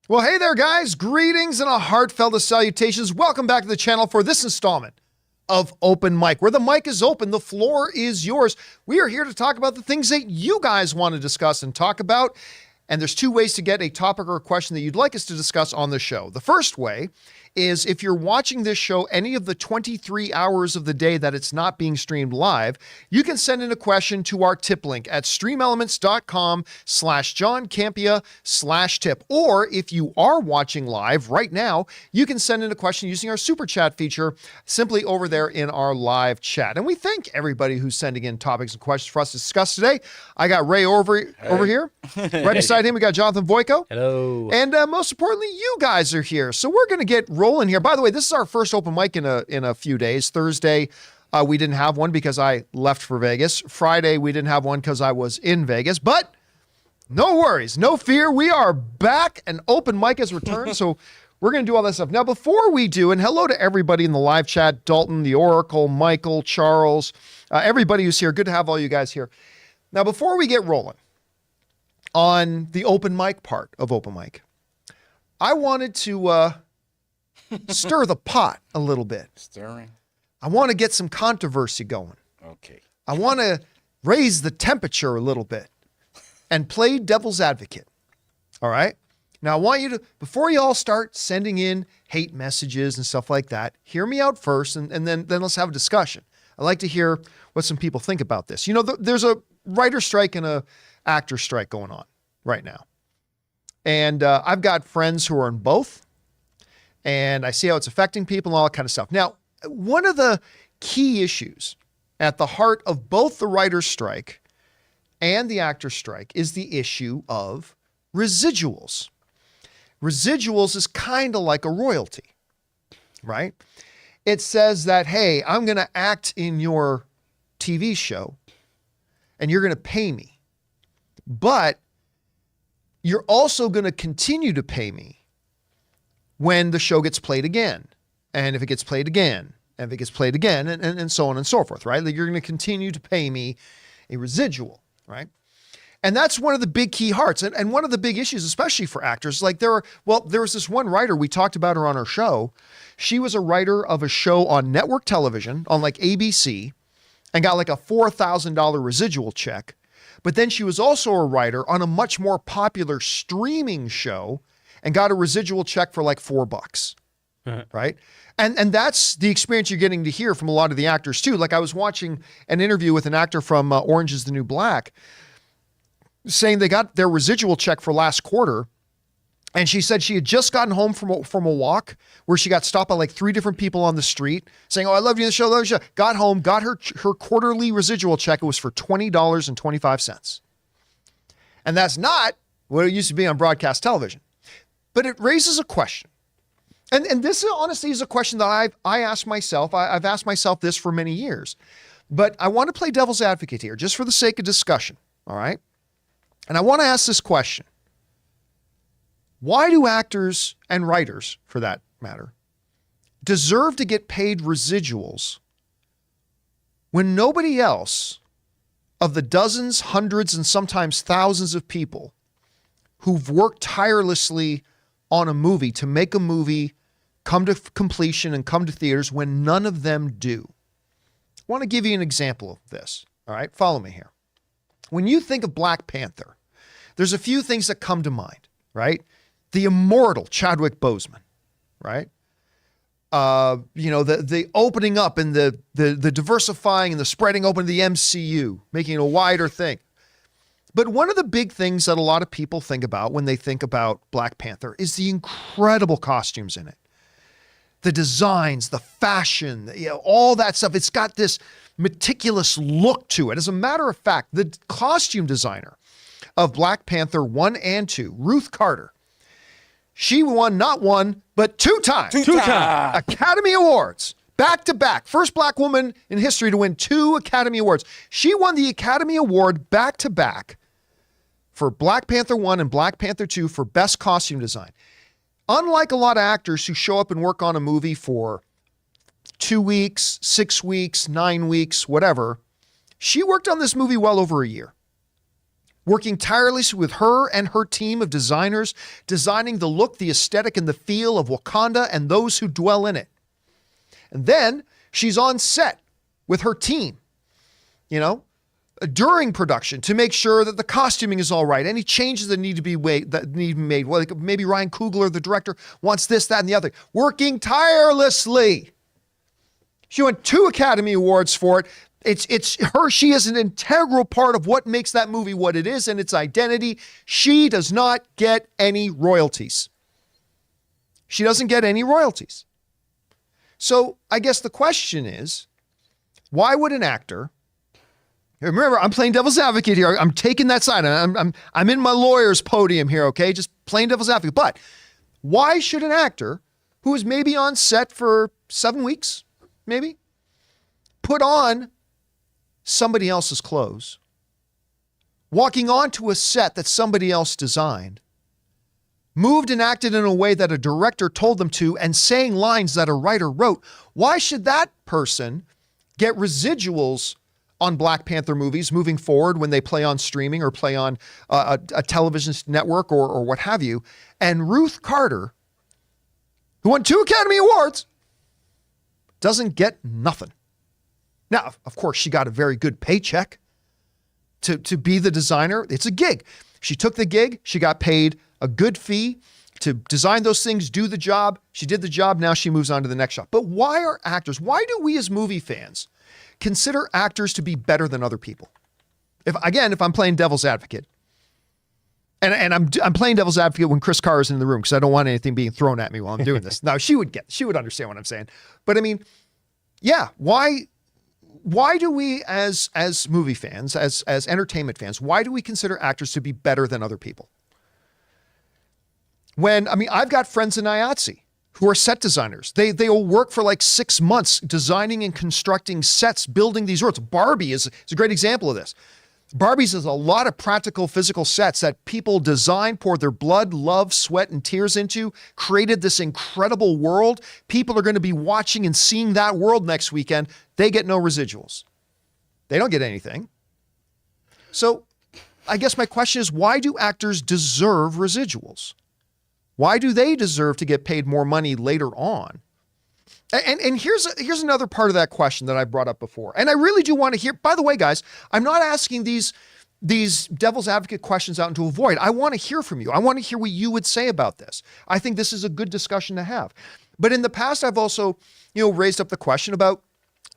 Well, hey there, guys. Greetings and a heartfelt salutations. Welcome back to the channel for this installment of Open Mic, where the mic is open, the floor is yours. We are here to talk about the things that you guys want to discuss and talk about. And there's two ways to get a topic or a question that you'd like us to discuss on the show. The first way is if you're watching this show any of the 23 hours of the day that it's not being streamed live, you can send in a question to our tip link at streamelements.com/John Campea/tip. Or if you are watching live right now, you can send in a question using our super chat feature simply over there in our live chat. And we thank everybody who's sending in topics and questions for us to discuss today. I got Ray over here. Right beside him, we got Jonathan Voico. Hello. And most importantly, you guys are here. So we're going to get rolling here. By the way, this is our first open mic in a few days. Thursday, we didn't have one because I left for Vegas. Friday, we didn't have one because I was in Vegas. But no worries, no fear. We are back and open mic has returned. So we're going to do all that stuff. Now, before we do, and hello to everybody in the live chat, Dalton, the Oracle, Michael, Charles, everybody who's here. Good to have all you guys here. Now, before we get rolling on the open mic part of open mic, I wanted to stir the pot a little bit. Stirring? I want to get some controversy going. Okay. I want to raise the temperature a little bit and play devil's advocate. All right? Now, I want you to, before you all start sending in hate messages and stuff like that, hear me out first, and then let's have a discussion. I'd like to hear what some people think about this. You know, there's a writer strike and a actor strike going on right now. And I've got friends who are in both, and I see how it's affecting people and all that kind of stuff. Now, one of the key issues at the heart of both the writer's strike and the actor's strike is the issue of residuals. Residuals is kind of like a royalty, right? It says that, hey, I'm going to act in your TV show and you're going to pay me, but you're also going to continue to pay me when the show gets played again, and if it gets played again, and if it gets played again, and so on and so forth, right? Like you're going to continue to pay me a residual, right? And that's one of the big key hearts, and one of the big issues, especially for actors. Like there was this one writer, we talked about her on our show. She was a writer of a show on network television, on like ABC, and got like a $4,000 residual check. But then she was also a writer on a much more popular streaming show and got a residual check for like $4, right? And that's the experience you're getting to hear from a lot of the actors too. Like I was watching an interview with an actor from Orange is the New Black saying they got their residual check for last quarter. And she said she had just gotten home from a walk where she got stopped by like 3 different people on the street saying, oh, I love you in the show, love you in the show. Got home, got her quarterly residual check. It was for $20.25. And that's not what it used to be on broadcast television. But it raises a question. And this honestly is a question that I asked myself. I've asked myself this for many years. But I want to play devil's advocate here just for the sake of discussion, all right? And I want to ask this question. Why do actors and writers, for that matter, deserve to get paid residuals when nobody else of the dozens, hundreds, and sometimes thousands of people who've worked tirelessly on a movie to make a movie come to completion and come to theaters when none of them do? I want to give you an example of this. All right, follow me here. When you think of Black Panther, there's a few things that come to mind, right? The immortal Chadwick Boseman, right? The opening up and the diversifying and the spreading open of the MCU, making it a wider thing. But one of the big things that a lot of people think about when they think about Black Panther is the incredible costumes in it. The designs, the fashion, all that stuff. It's got this meticulous look to it. As a matter of fact, the costume designer of Black Panther 1 and 2, Ruth Carter, she won not one, but two times Academy Awards, back to back. First Black woman in history to win 2 Academy Awards. She won the Academy Award back to back for Black Panther 1 and Black Panther 2 for best costume design. Unlike a lot of actors who show up and work on a movie for 2 weeks, 6 weeks, 9 weeks, whatever, she worked on this movie well over a year. working tirelessly with her and her team of designers, designing the look, the aesthetic, and the feel of Wakanda and those who dwell in it. And then she's on set with her team, during production to make sure that the costuming is all right. Any changes that need to be made. Well, like maybe Ryan Coogler, the director, wants this, that, and the other. Working tirelessly. She won 2 Academy Awards for it. It's her. She is an integral part of what makes that movie what it is and its identity. She does not get any royalties. She doesn't get any royalties. So I guess the question is, why would an actor, remember, I'm playing devil's advocate here. I'm taking that side. I'm in my lawyer's podium here, okay? Just playing devil's advocate. But why should an actor who is maybe on set for 7 weeks, maybe, put on somebody else's clothes, walking onto a set that somebody else designed, moved and acted in a way that a director told them to, and saying lines that a writer wrote? Why should that person get residuals on Black Panther movies moving forward when they play on streaming or play on a television network or what have you? And Ruth Carter, who won 2 Academy Awards, doesn't get nothing. Now, of course, she got a very good paycheck to be the designer. It's a gig. She took the gig. She got paid a good fee to design those things, do the job. She did the job. Now she moves on to the next job. But why do we as movie fans consider actors to be better than other people? If I'm playing devil's advocate, and I'm playing devil's advocate when Chris Carr is in the room because I don't want anything being thrown at me while I'm doing this. Now she would understand what I'm saying. But I mean, yeah, why do we as movie fans, as entertainment fans, why do we consider actors to be better than other people? I've got friends in IATSE who are set designers. They will work for like 6 months designing and constructing sets, building these worlds. Barbie is a great example of this. Barbie's is a lot of practical physical sets that people designed, poured their blood, love, sweat, and tears into, created this incredible world. People are going to be watching and seeing that world next weekend. They get no residuals. They don't get anything. So I guess my question is, why do actors deserve residuals? Why do they deserve to get paid more money later on? And here's another part of that question that I brought up before. And I really do want to hear, by the way, guys, I'm not asking these devil's advocate questions out into a void. I want to hear from you. I want to hear what you would say about this. I think this is a good discussion to have. But in the past, I've also, raised up the question about,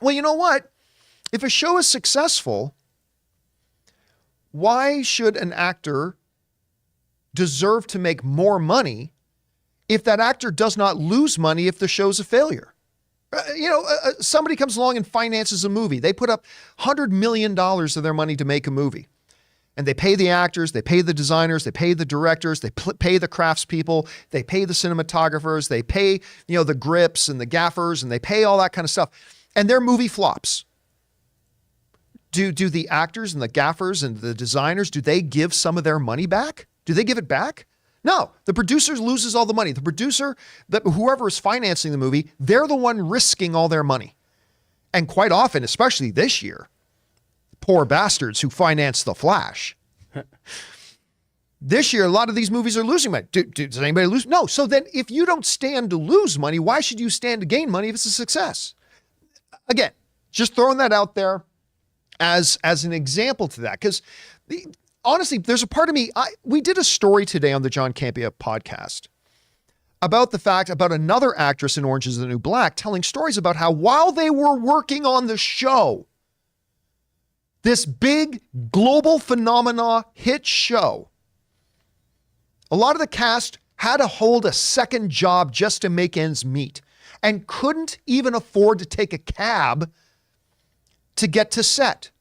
well, you know what? If a show is successful, why should an actor deserve to make more money if that actor does not lose money if the show's a failure? Somebody comes along and finances a movie. They put up $100 million of their money to make a movie. And they pay the actors, they pay the designers, they pay the directors, they pay the craftspeople, they pay the cinematographers, they pay, the grips and the gaffers, and they pay all that kind of stuff. And their movie flops. Do the actors and the gaffers and the designers, do they give some of their money back? Do they give it back? No, the producer loses all the money. The producer, whoever is financing the movie, they're the one risking all their money. And quite often, especially this year, poor bastards who financed The Flash. This year, a lot of these movies are losing money. Does anybody lose? No. So then if you don't stand to lose money, why should you stand to gain money if it's a success? Again, just throwing that out there as an example to that. Because honestly, there's a part of me, we did a story today on the John Campea podcast about another actress in Orange is the New Black telling stories about how while they were working on the show, this big global phenomena hit show, a lot of the cast had to hold a second job just to make ends meet and couldn't even afford to take a cab to get to set.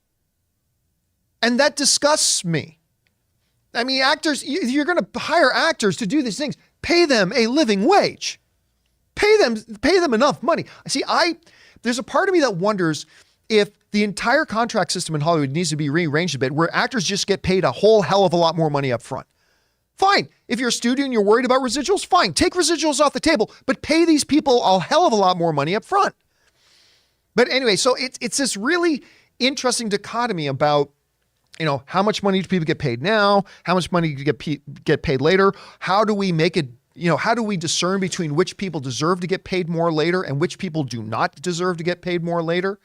And that disgusts me. I mean, actors, you're going to hire actors to do these things. Pay them a living wage. Pay them enough money. See, there's a part of me that wonders if the entire contract system in Hollywood needs to be rearranged a bit, where actors just get paid a whole hell of a lot more money up front. Fine. If you're a studio and you're worried about residuals, fine. Take residuals off the table, but pay these people a hell of a lot more money up front. But anyway, so it's this really interesting dichotomy about how much money do people get paid now? How much money do you get paid later? How do we make it, how do we discern between which people deserve to get paid more later and which people do not deserve to get paid more later?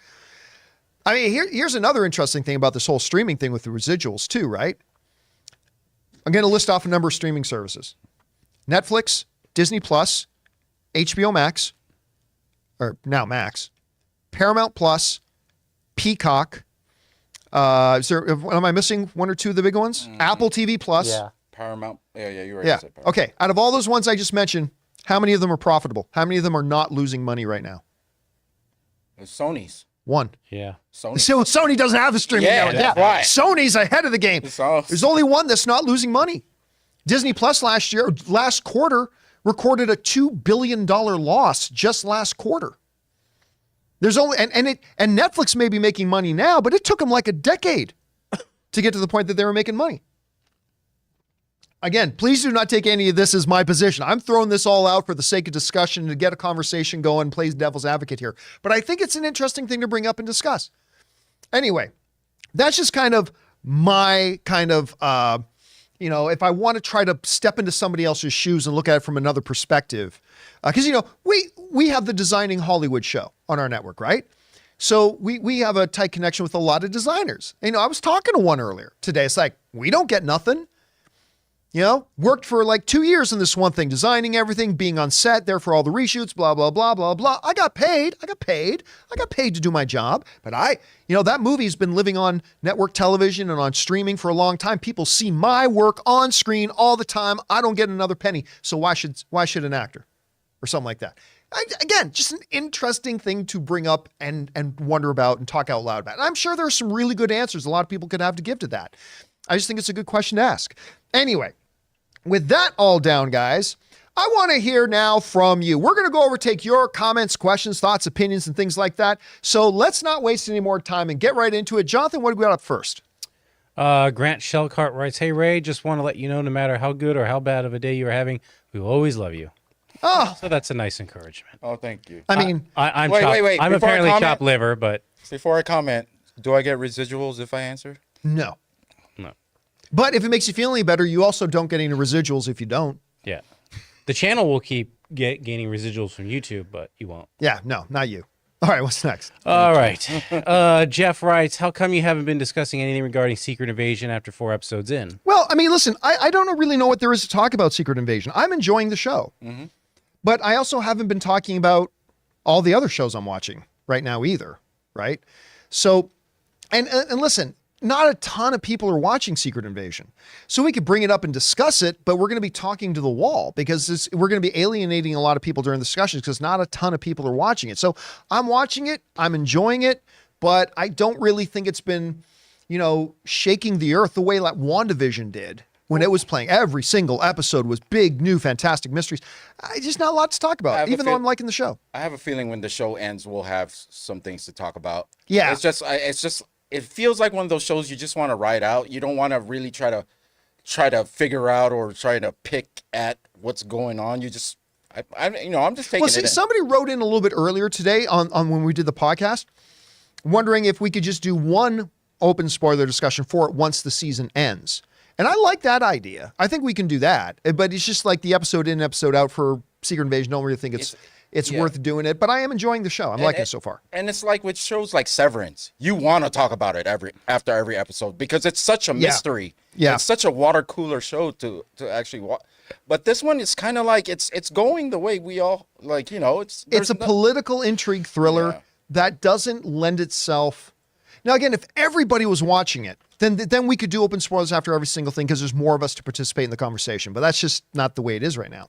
I mean, here's another interesting thing about this whole streaming thing with the residuals too, right? I'm going to list off a number of streaming services. Netflix, Disney Plus, HBO Max, or now Max, Paramount Plus, Peacock. Am I missing one or two of the big ones? Mm-hmm. Apple TV Plus. Yeah. Paramount. Yeah, you're right. Yeah. Okay. Out of all those ones I just mentioned, how many of them are profitable? How many of them are not losing money right now? Sony's. One. Yeah. Sony doesn't have a streaming network. Yeah. Right. Sony's ahead of the game. There's only one that's not losing money. Disney Plus last quarter, recorded a $2 billion loss just last quarter. There's only, and Netflix may be making money now, but it took them like a decade to get to the point that they were making money. Again, please do not take any of this as my position. I'm throwing this all out for the sake of discussion to get a conversation going, play devil's advocate here. But I think it's an interesting thing to bring up and discuss. Anyway, that's just kind of my kind of, if I want to try to step into somebody else's shoes and look at it from another perspective. Because, we have the Designing Hollywood show on our network, right? So we have a tight connection with a lot of designers. I was talking to one earlier today. It's like, we don't get nothing. Worked for like 2 years in this one thing, designing everything, being on set, there for all the reshoots, blah, blah, blah, blah, blah. I got paid to do my job. But that movie's been living on network television and on streaming for a long time. People see my work on screen all the time. I don't get another penny. So why should an actor or something like that? Again, just an interesting thing to bring up and wonder about and talk out loud about. And I'm sure there are some really good answers a lot of people could have to give to that. I just think it's a good question to ask. Anyway, with that all down, guys, I want to hear now from you. We're going to go over, take your comments, questions, thoughts, opinions, and things like that. So let's not waste any more time and get right into it. Jonathan, what do we got up first? Grant Shellcart writes, "Hey, Ray, just want to let you know no matter how good or how bad of a day you are having, we will always love you." Oh, so that's a nice encouragement. Oh, thank you. I mean, I'm wait. I'm apparently chopped liver, but before I comment, do I get residuals if I answer? No. But if it makes you feel any better, you also don't get any residuals if you don't. Yeah. The channel will keep gaining residuals from YouTube, but you won't. Yeah, no, not you. All right, what's next? All right. Jeff writes, how come you haven't been discussing anything regarding Secret Invasion after 4 episodes in? Well, I mean, listen, I don't really know what there is to talk about Secret Invasion. I'm enjoying the show. Mm-hmm. But I also haven't been talking about all the other shows I'm watching right now either, right? So, and listen, not a ton of people are watching Secret Invasion. So we could bring it up and discuss it, but we're going to be talking to the wall because we're going to be alienating a lot of people during the discussions because not a ton of people are watching it. So I'm watching it, I'm enjoying it, but I don't really think it's been, shaking the earth the way like WandaVision did when it was playing. Every single episode was big, new, fantastic mysteries. Just not a lot to talk about, even though I'm liking the show. I have a feeling when the show ends, we'll have some things to talk about. Yeah. It's just, it feels like one of those shows you just want to ride out. You don't want to really try to figure out or try to pick at what's going on. You just, I'm just taking it in. Somebody wrote in a little bit earlier today on when we did the podcast, wondering if we could just do one open spoiler discussion for it once the season ends. And I like that idea. I think we can do that. But it's just like the episode in, episode out for Secret Invasion. Don't really think it's worth doing it, but I am enjoying the show. I'm liking it so far. And it's like with shows like Severance, you want to talk about it after every episode because it's such a mystery. Yeah. It's such a water cooler show to actually watch. But this one is kind of like it's going the way we all like, it's a political intrigue thriller that doesn't lend itself. Now, again, if everybody was watching it, then we could do open spoilers after every single thing because there's more of us to participate in the conversation. But that's just not the way it is right now.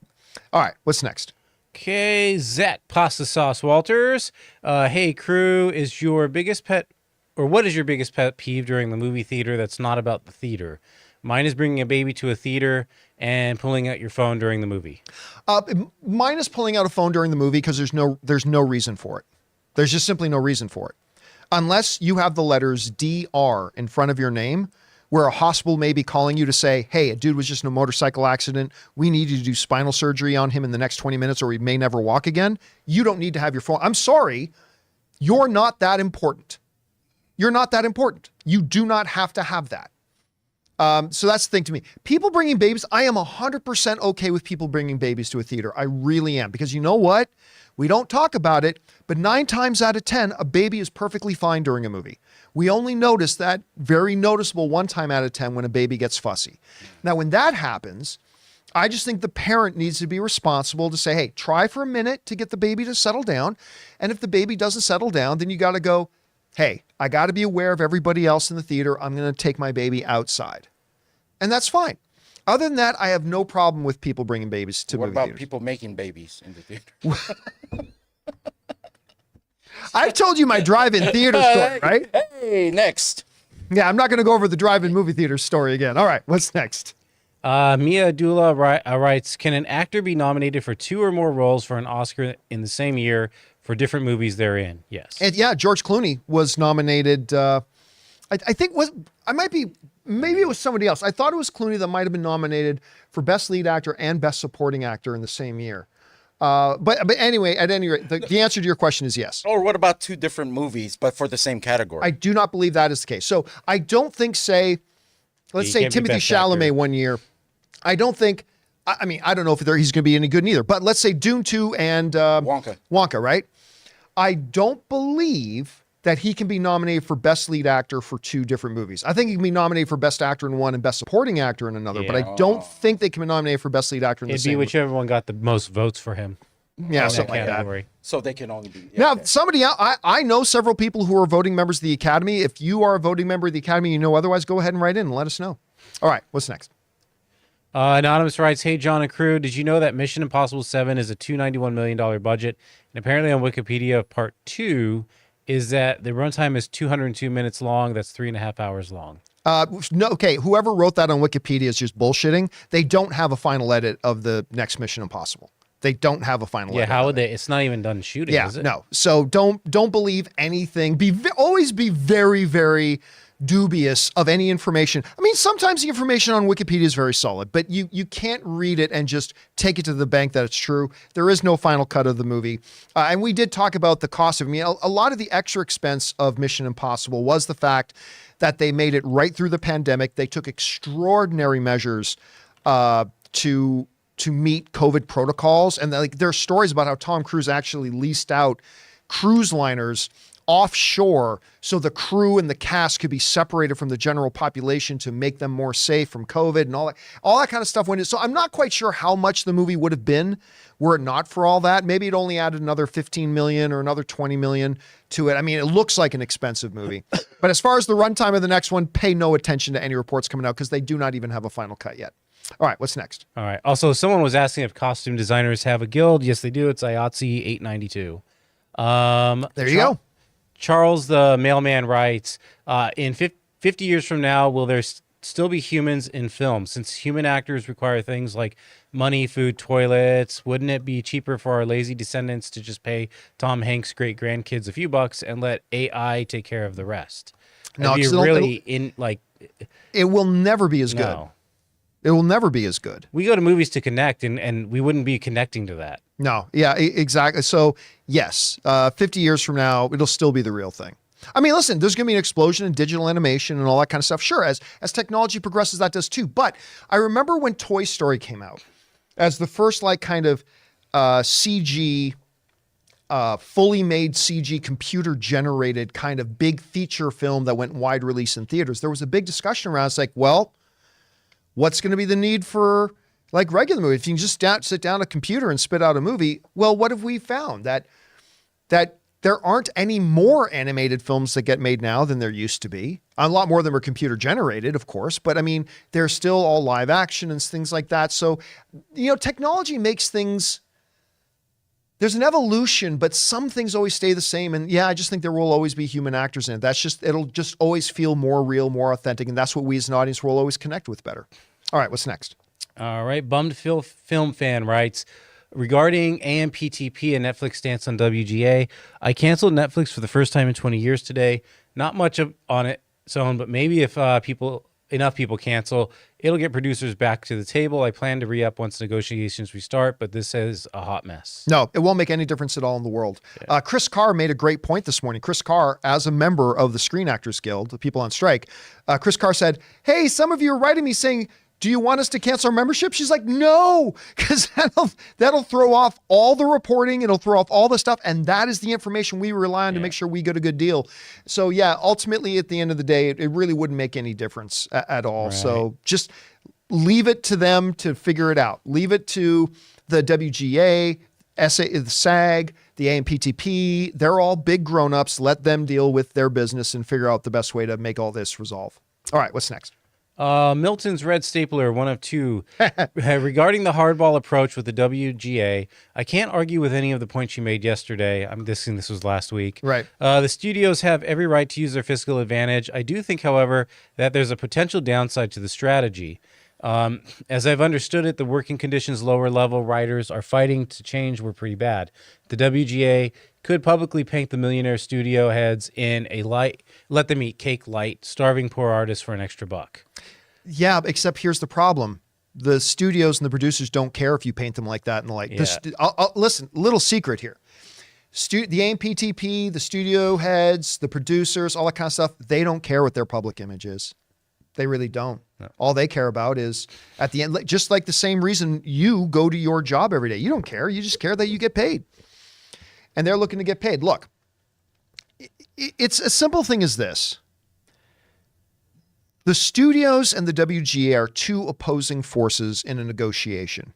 All right, what's next? Okay, Zet Pasta Sauce Walters. Hey, crew, what is your biggest pet peeve during the movie theater that's not about the theater? Mine is bringing a baby to a theater and pulling out your phone during the movie. Mine is pulling out a phone during the movie because there's no reason for it. There's just simply no reason for it. Unless you have the letters DR in front of your name, where a hospital may be calling you to say, hey, a dude was just in a motorcycle accident. We need you to do spinal surgery on him in the next 20 minutes or he may never walk again. You don't need to have your phone. I'm sorry. You're not that important. You're not that important. You do not have to have that. So that's the thing to me. People bringing babies, I am 100% okay with people bringing babies to a theater. I really am. Because you know what? We don't talk about it, but 9 times out of 10, a baby is perfectly fine during a movie. We only notice that very noticeable 1 time out of 10 when a baby gets fussy. Now, when that happens, I just think the parent needs to be responsible to say, hey, try for a minute to get the baby to settle down. And if the baby doesn't settle down, then you got to go, hey, I got to be aware of everybody else in the theater. I'm going to take my baby outside. And that's fine. Other than that, I have no problem with people bringing babies to movie theaters. What about people making babies in the theater? I've told you my drive-in theater story, right? Hey, next. Yeah, I'm not going to go over the drive-in movie theater story again. All right, what's next? Mia Dula writes, can an actor be nominated for 2 or more roles for an Oscar in the same year for different movies they're in? Yes. And yeah, George Clooney was nominated. Maybe it was somebody else. I thought it was Clooney that might have been nominated for Best Lead Actor and Best Supporting Actor in the same year. But anyway, at any rate, the answer to your question is yes. Or what about 2 different movies, but for the same category? I do not believe that is the case. So I don't think, let's say Timothée Chalamet one year. I don't think, I mean, I don't know if he's going to be any good neither, but let's say Dune 2 and Wonka, right? I don't believe that he can be nominated for Best Lead Actor for 2 different movies. I think he can be nominated for Best Actor in one and Best Supporting Actor in another, but I don't think they can be nominated for Best Lead Actor in the same movie. It'd be whichever one got the most votes for him. Yeah, something like that. So they can only be... Now, somebody else, I know several people who are voting members of the Academy. If you are a voting member of the Academy, you know otherwise, go ahead and write in and let us know. All right, what's next? Anonymous writes, hey, John and crew, did you know that Mission Impossible 7 is a $291 million budget? And apparently on Wikipedia, part 2 is that the runtime is 202 minutes long. That's 3.5 hours long. No, okay, whoever wrote that on Wikipedia is just bullshitting. They don't have a final edit of the next Mission Impossible. They don't have a final edit. Yeah, how would they? It's not even done shooting, is it? No. So don't believe anything. Always be very, very dubious of any information. I mean, sometimes the information on Wikipedia is very solid, but you can't read it and just take it to the bank that it's true. There is no final cut of the movie. And we did talk about the cost of it. I mean, a lot of the extra expense of Mission Impossible was the fact that they made it right through the pandemic. They took extraordinary measures to meet COVID protocols. And there are stories about how Tom Cruise actually leased out cruise liners offshore so the crew and the cast could be separated from the general population to make them more safe from COVID and all that kind of stuff went in. So I'm not quite sure how much the movie would have been were it not for all that. Maybe it only added another 15 million or another 20 million to it. I mean, it looks like an expensive movie, but as far as the runtime of the next one, pay no attention to any reports coming out because they do not even have a final cut yet. All right, what's next? All right. Also, someone was asking if costume designers have a guild. Yes, they do. It's IATSE 892. There you go. Charles the mailman writes, in 50 years from now, will there still be humans in film? Since human actors require things like money, food, toilets, wouldn't it be cheaper for our lazy descendants to just pay Tom Hanks' great grandkids a few bucks and let AI take care of the rest? No, it will never be as good. No. It will never be as good. We go to movies to connect, and we wouldn't be connecting to that. No, yeah, exactly. So, yes, 50 years from now, it'll still be the real thing. I mean, listen, there's going to be an explosion in digital animation and all that kind of stuff. Sure, as technology progresses, that does too. But I remember when Toy Story came out as the first kind of CG, fully made CG, computer-generated kind of big feature film that went wide release in theaters. There was a big discussion around, it's like, well, what's going to be the need for regular movie? If you can just sit down a computer and spit out a movie, well, what have we found? That there aren't any more animated films that get made now than there used to be. A lot more of them are computer generated, of course, but I mean, they're still all live action and things like that. So, technology makes things, there's an evolution, but some things always stay the same. And yeah, I just think there will always be human actors in it. It'll just always feel more real, more authentic. And that's what we as an audience will always connect with better. All right, what's next? All right, Bummed Film Fan writes, regarding AMPTP and Netflix stance on WGA, I canceled Netflix for the first time in 20 years today. Not much on its own, but maybe if people enough people cancel, it'll get producers back to the table. I plan to re-up once negotiations restart, but this is a hot mess. No, it won't make any difference at all in the world. Yeah. Chris Carr made a great point this morning. Chris Carr, as a member of the Screen Actors Guild, the people on strike, Chris Carr said, hey, some of you are writing me saying, do you want us to cancel our membership? She's like, no, because that'll throw off all the reporting. It'll throw off all the stuff. And that is the information we rely on to make sure we get a good deal. So yeah, ultimately at the end of the day, it really wouldn't make any difference at all. Right. So just leave it to them to figure it out. Leave it to the WGA, the SAG, the AMPTP. They're all big grown-ups. Let them deal with their business and figure out the best way to make all this resolve. All right, what's next? Milton's Red Stapler, one of two. Regarding the hardball approach with the WGA, I can't argue with any of the points you made yesterday. I'm guessing this was last week. Right. The studios have every right to use their fiscal advantage. I do think, however, that there's a potential downside to the strategy. As I've understood it, the working conditions lower level writers are fighting to change were pretty bad. The WGA could publicly paint the millionaire studio heads in a light, let them eat cake light, starving poor artists for an extra buck. Yeah, except here's the problem. The studios and the producers don't care if you paint them like that in the light. Yeah. Listen, little secret here. The AMPTP, the studio heads, the producers, all that kind of stuff, they don't care what their public image is. They really don't. No. All they care about is at the end, just like the same reason you go to your job every day. You don't care. You just care that you get paid. And they're looking to get paid. Look, it's a simple thing as this. The studios and the WGA are two opposing forces in a negotiation.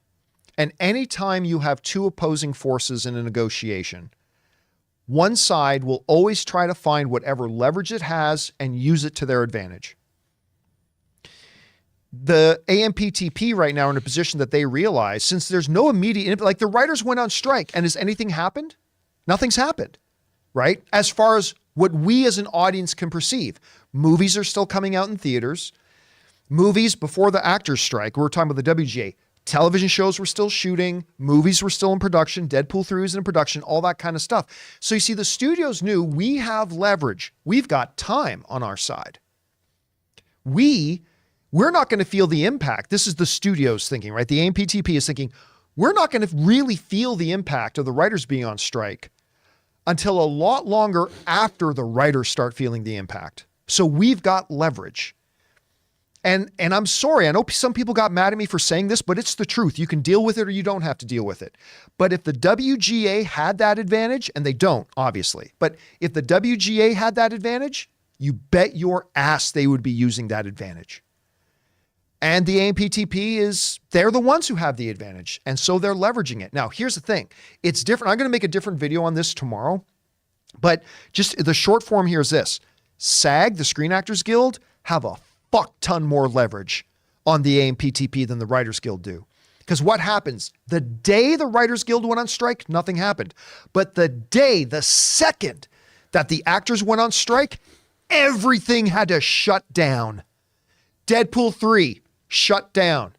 And anytime you have two opposing forces in a negotiation, one side will always try to find whatever leverage it has and use it to their advantage. The AMPTP right now are in a position that they realize, since there's no immediate, like the writers went on strike, and has anything happened? Nothing's happened, right? As far as what we as an audience can perceive. Movies are still coming out in theaters. Movies before the actors strike, we were talking about the WGA. Television shows were still shooting. Movies were still in production. Deadpool 3 was in production, all that kind of stuff. So you see, the studios knew we have leverage. We've got time on our side. We're not going to feel the impact. This is the studio's thinking, right? The AMPTP is thinking, we're not going to really feel the impact of the writers being on strike until a lot longer after the writers start feeling the impact. So we've got leverage. And I'm sorry, I know some people got mad at me for saying this, but it's the truth. You can deal with it or you don't have to deal with it. But if the WGA had that advantage, and they don't, obviously, but if the WGA had that advantage, you bet your ass they would be using that advantage. And the AMPTP they're the ones who have the advantage. And so they're leveraging it. Now, here's the thing. It's different. I'm going to make a different video on this tomorrow. But just the short form here is this. SAG, the Screen Actors Guild, have a fuck ton more leverage on the AMPTP than the Writers Guild do. Because what happens? The day the Writers Guild went on strike, nothing happened. But the second that the actors went on strike, everything had to shut down. Deadpool 3, shut down.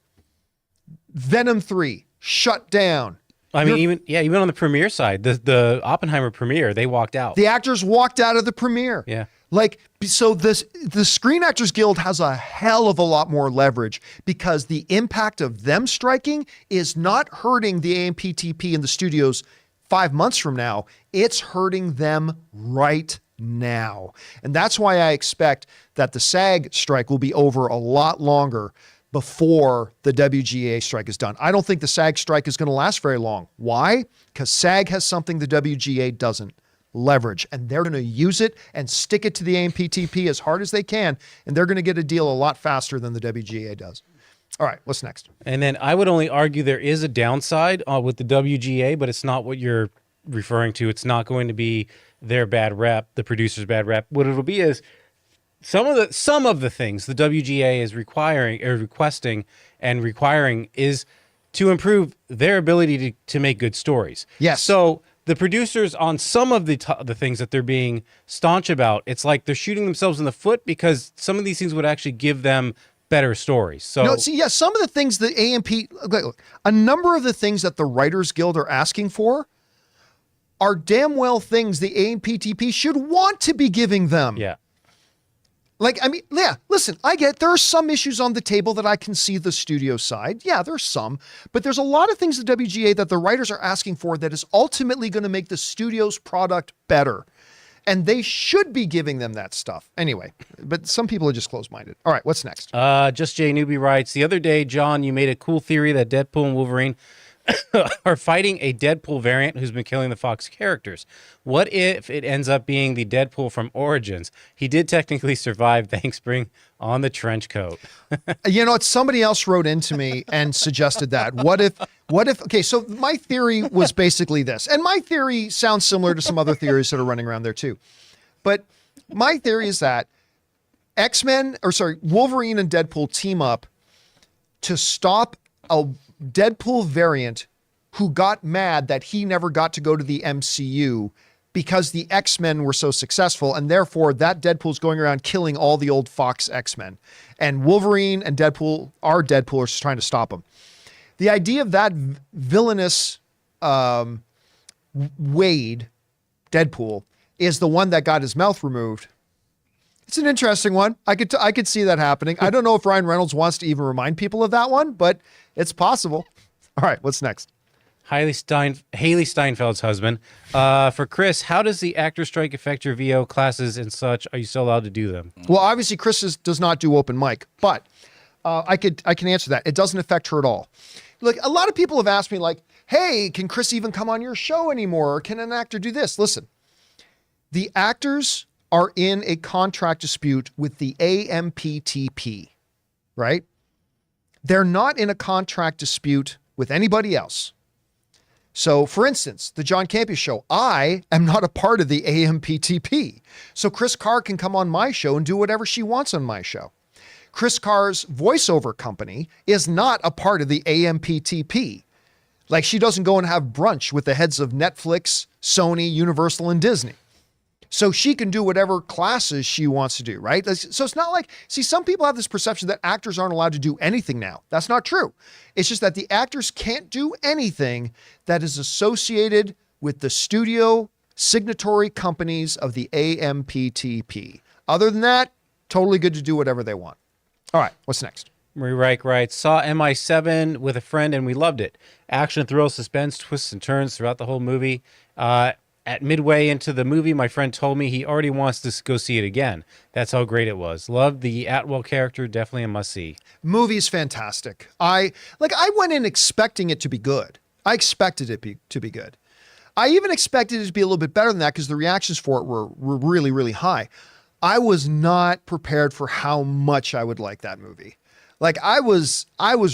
Venom 3, shut down. I mean, even on the premiere side, the Oppenheimer premiere, they walked out. The actors walked out of the premiere. Yeah. So the Screen Actors Guild has a hell of a lot more leverage because the impact of them striking is not hurting the AMPTP and the studios 5 months from now. It's hurting them right now. And that's why I expect that the SAG strike will be over a lot longer before the WGA strike is done. I don't think the SAG strike is going to last very long. Why? Because SAG has something the WGA doesn't. Leverage. And they're going to use it and stick it to the AMPTP as hard as they can. And they're going to get a deal a lot faster than the WGA does. All right, what's next? And then I would only argue there is a downside with the WGA, but it's not what you're referring to. It's not going to be their bad rep, the producer's bad rep. What it'll be is some of the things the WGA is requesting and requiring is to improve their ability to make good stories. Yes. So the producers on some of the things that they're being staunch about, it's like they're shooting themselves in the foot because some of these things would actually give them better stories. So no, see, yeah, some of the things the look, a number of the things that the Writers Guild are asking for are damn well things the AMPTP should want to be giving them. Yeah. Like, I mean, yeah, listen, I get there are some issues on the table that I can see the studio side. Yeah, there's some, but there's a lot of things at WGA that the writers are asking for that is ultimately going to make the studio's product better. And they should be giving them that stuff. Anyway, but some people are just closed-minded. All right, what's next? Just Jay Newby writes, the other day, John, you made a cool theory that Deadpool and Wolverine are fighting a Deadpool variant who's been killing the Fox characters. What if it ends up being the Deadpool from Origins? He did technically survive, thanks, bring on the trench coat. You know what? Somebody else wrote into me and suggested that. What if, okay, so my theory was basically this, and my theory sounds similar to some other theories that are running around there too. But my theory is that Wolverine and Deadpool team up to stop a Deadpool variant who got mad that he never got to go to the MCU because the X-Men were so successful, and therefore that Deadpool's going around killing all the old Fox X-Men. And Wolverine and Deadpool are just trying to stop him. The idea of that villainous Wade, Deadpool, is the one that got his mouth removed. It's an interesting one. I could see that happening. I don't know if Ryan Reynolds wants to even remind people of that one, but it's possible. All right, what's next? Haley Steinfeld's husband. For Chris, how does the actor strike affect your VO classes and such? Are you still allowed to do them? Well, obviously Chris does not do open mic, but I can answer that. It doesn't affect her at all. Look, a lot of people have asked me like, hey, can Chris even come on your show anymore? Or can an actor do this? Listen, the actors are in a contract dispute with the AMPTP, right? They're not in a contract dispute with anybody else. So, for instance, the John Campea Show, I am not a part of the AMPTP. So Chris Carr can come on my show and do whatever she wants on my show. Chris Carr's voiceover company is not a part of the AMPTP. Like, she doesn't go and have brunch with the heads of Netflix, Sony, Universal, and Disney. So she can do whatever classes she wants to do, right? So it's not like, see, some people have this perception that actors aren't allowed to do anything now. That's not true. It's just that the actors can't do anything that is associated with the studio signatory companies of the AMPTP. Other than that, totally good to do whatever they want. All right, what's next? Marie Reich writes, saw MI7 with a friend and we loved it. Action, thrill, suspense, twists and turns throughout the whole movie. At midway into the movie, my friend told me he already wants to go see it again. That's how great it was. Loved the Atwell character. Definitely a must-see. Movie's fantastic. I went in expecting it to be good. I expected it to be good. I even expected it to be a little bit better than that because the reactions for it were really, really high. I was not prepared for how much I would like that movie. Like, I was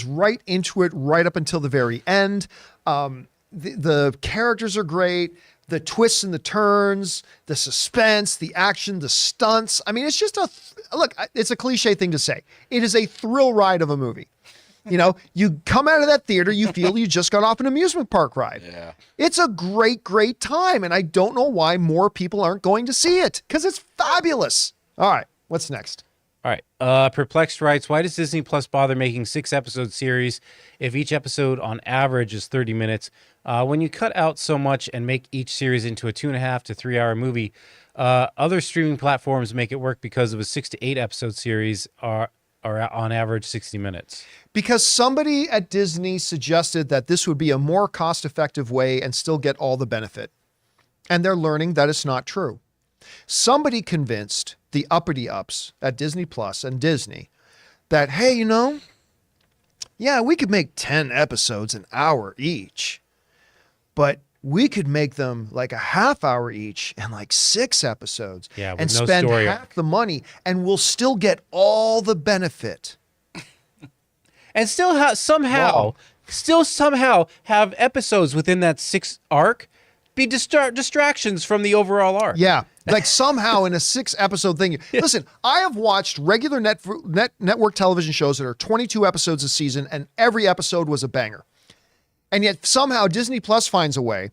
right into it right up until the very end. The characters are great. The twists and the turns, the suspense, the action, the stunts. I mean, it's just it's a cliche thing to say. It is a thrill ride of a movie. You know, you come out of that theater, you feel you just got off an amusement park ride. Yeah. It's a great, great time. And I don't know why more people aren't going to see it because it's fabulous. All right, what's next? All right. Perplexed writes, why does Disney Plus bother making 6-episode series if each episode on average is 30 minutes? When you cut out so much and make each series into a 2.5 to 3 hour movie, other streaming platforms make it work because of a 6 to 8 episode series are on average 60 minutes. Because somebody at Disney suggested that this would be a more cost-effective way and still get all the benefit. And they're learning that it's not true. Somebody convinced the uppity-ups at Disney Plus and Disney that, hey, you know, yeah, we could make 10 episodes an hour each, but we could make them like a half hour each and like 6 episows and spend half the money and we'll still get all the benefit. And still somehow have episodes within that 6 arc be distractions from the overall arc. Yeah. Like somehow in a 6-episode thing. Listen, I have watched regular network television shows that are 22 episodes a season and every episode was a banger. And yet somehow Disney Plus finds a way